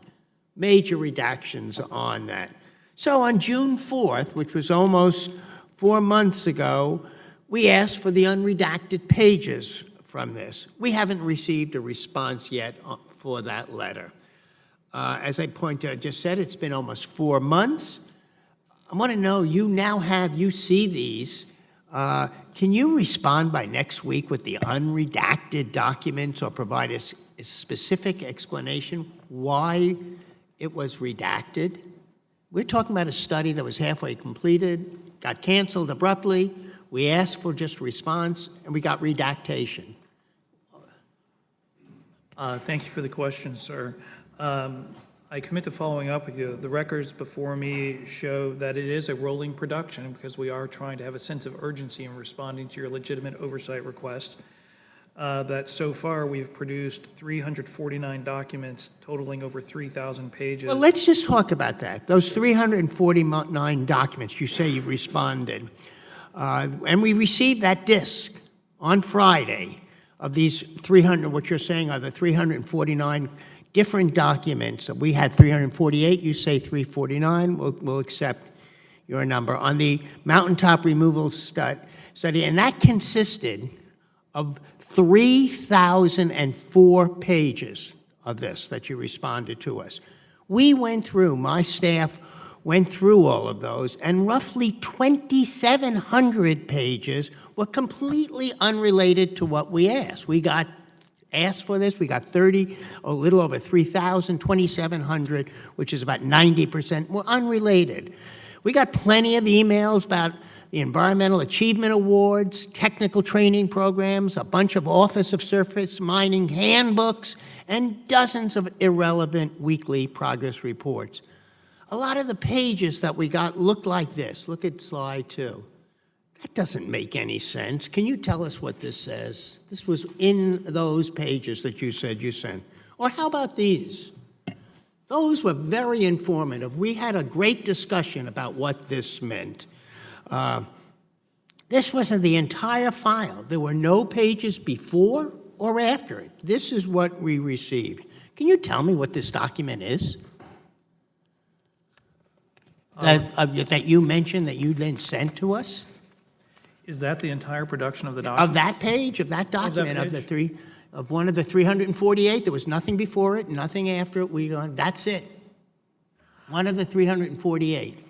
Major redactions on that. So on June 4th, which was almost 4 months ago, we asked for the unredacted pages from this. We haven't received a response yet for that letter. As I just said, it's been almost 4 months. I want to know, you see these. Can you respond by next week with the unredacted documents or provide us a specific explanation why it was redacted? We're talking about a study that was halfway completed, got canceled abruptly. We asked for just response, and we got redactation. Thank you for the question, sir. I commit to following up with you. The records before me show that it is a rolling production because we are trying to have a sense of urgency in responding to your legitimate oversight request. That so far we've produced 349 documents totaling over 3,000 pages. Well, let's just talk about that. Those 349 documents you say you've responded. And we received that disk on Friday. of these 300, what you're saying are the 349 different documents. We had 348, you say 349, we'll accept your number. On the mountaintop removal study, and that consisted of 3,004 pages of this that you responded to us. We went through, my staff went through all of those, and roughly 2,700 pages were completely unrelated to what we asked. We got asked for this, we got a little over 3,000, 2,700, which is about 90%, were unrelated. We got plenty of emails about the Environmental Achievement Awards, technical training programs, a bunch of Office of Surface Mining handbooks, and dozens of irrelevant weekly progress reports. A lot of the pages that we got looked like this. Look at slide 2. That doesn't make any sense. Can you tell us what this says? This was in those pages that you said you sent. Or how about these? Those were very informative. We had a great discussion about what this meant. This wasn't the entire file. There were no pages before or after it. This is what we received. Can you tell me what this document is? That you mentioned, that you then sent to us? Is that the entire production of the document? Of that page, of that document, of one of the 348, there was nothing before it, nothing after it, that's it. One of the 348.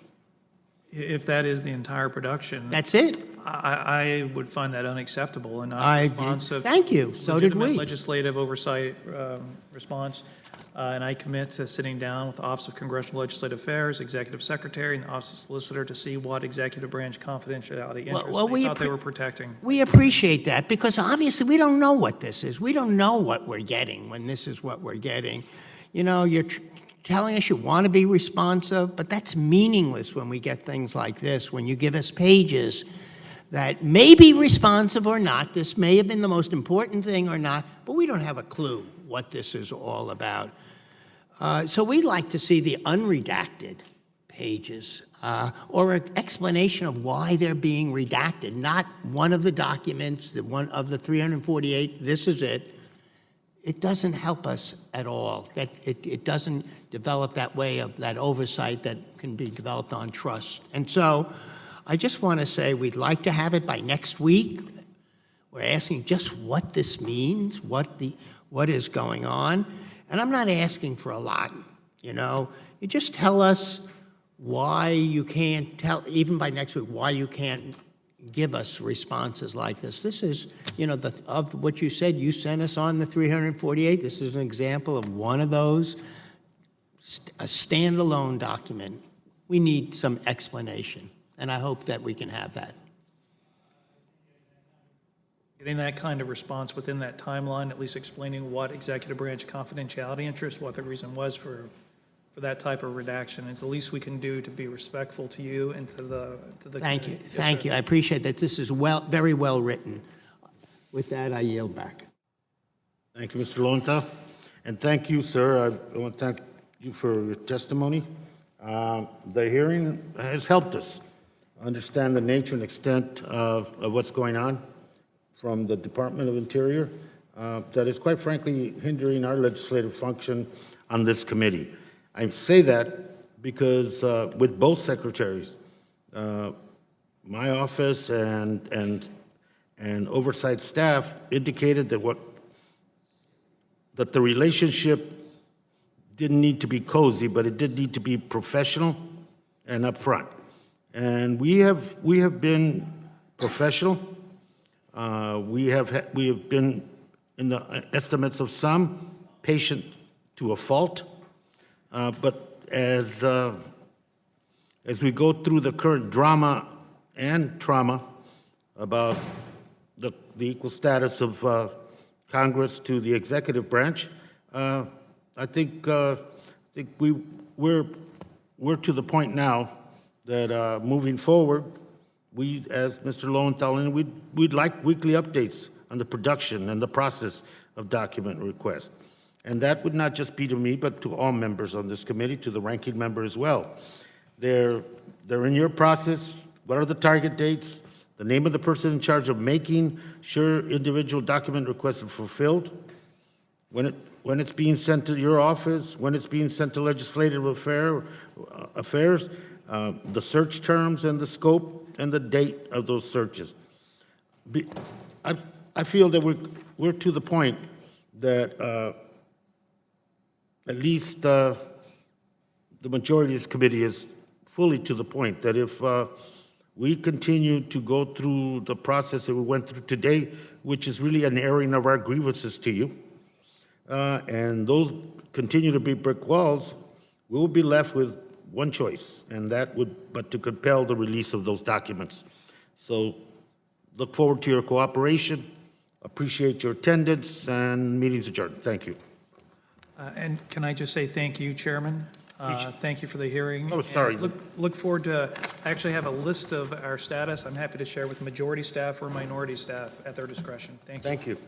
If that is the entire production. That's it. I would find that unacceptable and not responsive. Thank you, so did we. Legitimate legislative oversight response. And I commit to sitting down with the Office of Congressional Legislative Affairs, Executive Secretary, and the Office of Solicitor to see what executive branch confidentiality interests they thought they were protecting. We appreciate that, because obviously we don't know what this is. We don't know what we're getting when this is what we're getting. You know, you're telling us you want to be responsive, but that's meaningless when we get things like this, when you give us pages that may be responsive or not. This may have been the most important thing or not, but we don't have a clue what this is all about. So we'd like to see the unredacted pages or an explanation of why they're being redacted, not one of the documents, the one of the 348, this is it. It doesn't help us at all. It doesn't develop that way of that oversight that can be developed on trust. And so I just want to say we'd like to have it by next week. We're asking just what this means, what is going on. And I'm not asking for a lot, you know. You just tell us why you can't tell, even by next week, why you can't give us responses like this. This is, you know, of what you said, you sent us on the 348. This is an example of one of those, a standalone document. We need some explanation, and I hope that we can have that. Getting that kind of response within that timeline, at least explaining what executive branch confidentiality interest, what the reason was for that type of redaction, is the least we can do to be respectful to you and to the Thank you. committee. Yes, Thank sir. you. I appreciate that. This is very well written. With that, I yield back. Thank you, Mr. Lowenthal. And thank you, sir. I want to thank you for your testimony. The hearing has helped us understand the nature and extent of what's going on from the Department of Interior that is quite frankly hindering our legislative function on this committee. I say that because with both secretaries, my office and oversight staff indicated that the relationship didn't need to be cozy, but it did need to be professional and upfront. And we have been professional. We have been, in the estimates of some, patient to a fault. But as we go through the current drama and trauma about the equal status of Congress to the executive branch, I think we're to the point now that moving forward, we, as Mr. Lowenthal, and we'd like weekly updates on the production and the process of document requests. And that would not just be to me, but to all members on this committee, to the ranking member as well. They're in your process. What are the target dates? the name of the person in charge of making sure individual document requests are fulfilled, when it's being sent to your office, when it's being sent to legislative affairs, the search terms and the scope and the date of those searches. I feel that we're to the point that at least the majority of this committee is fully to the point that if we continue to go through the process that we went through today, which is really an airing of our grievances to you, and those continue to be brick walls, we will be left with one choice, and that would but to compel the release of those documents. So look forward to your cooperation, appreciate your attendance, and meeting's adjourned. Thank you. And can I just say thank you, Chairman? Thank you for the hearing. Oh, sorry. And look forward to, I actually have a list of our status. I'm happy to share with majority staff or minority staff at their discretion. Thank you. Thank you.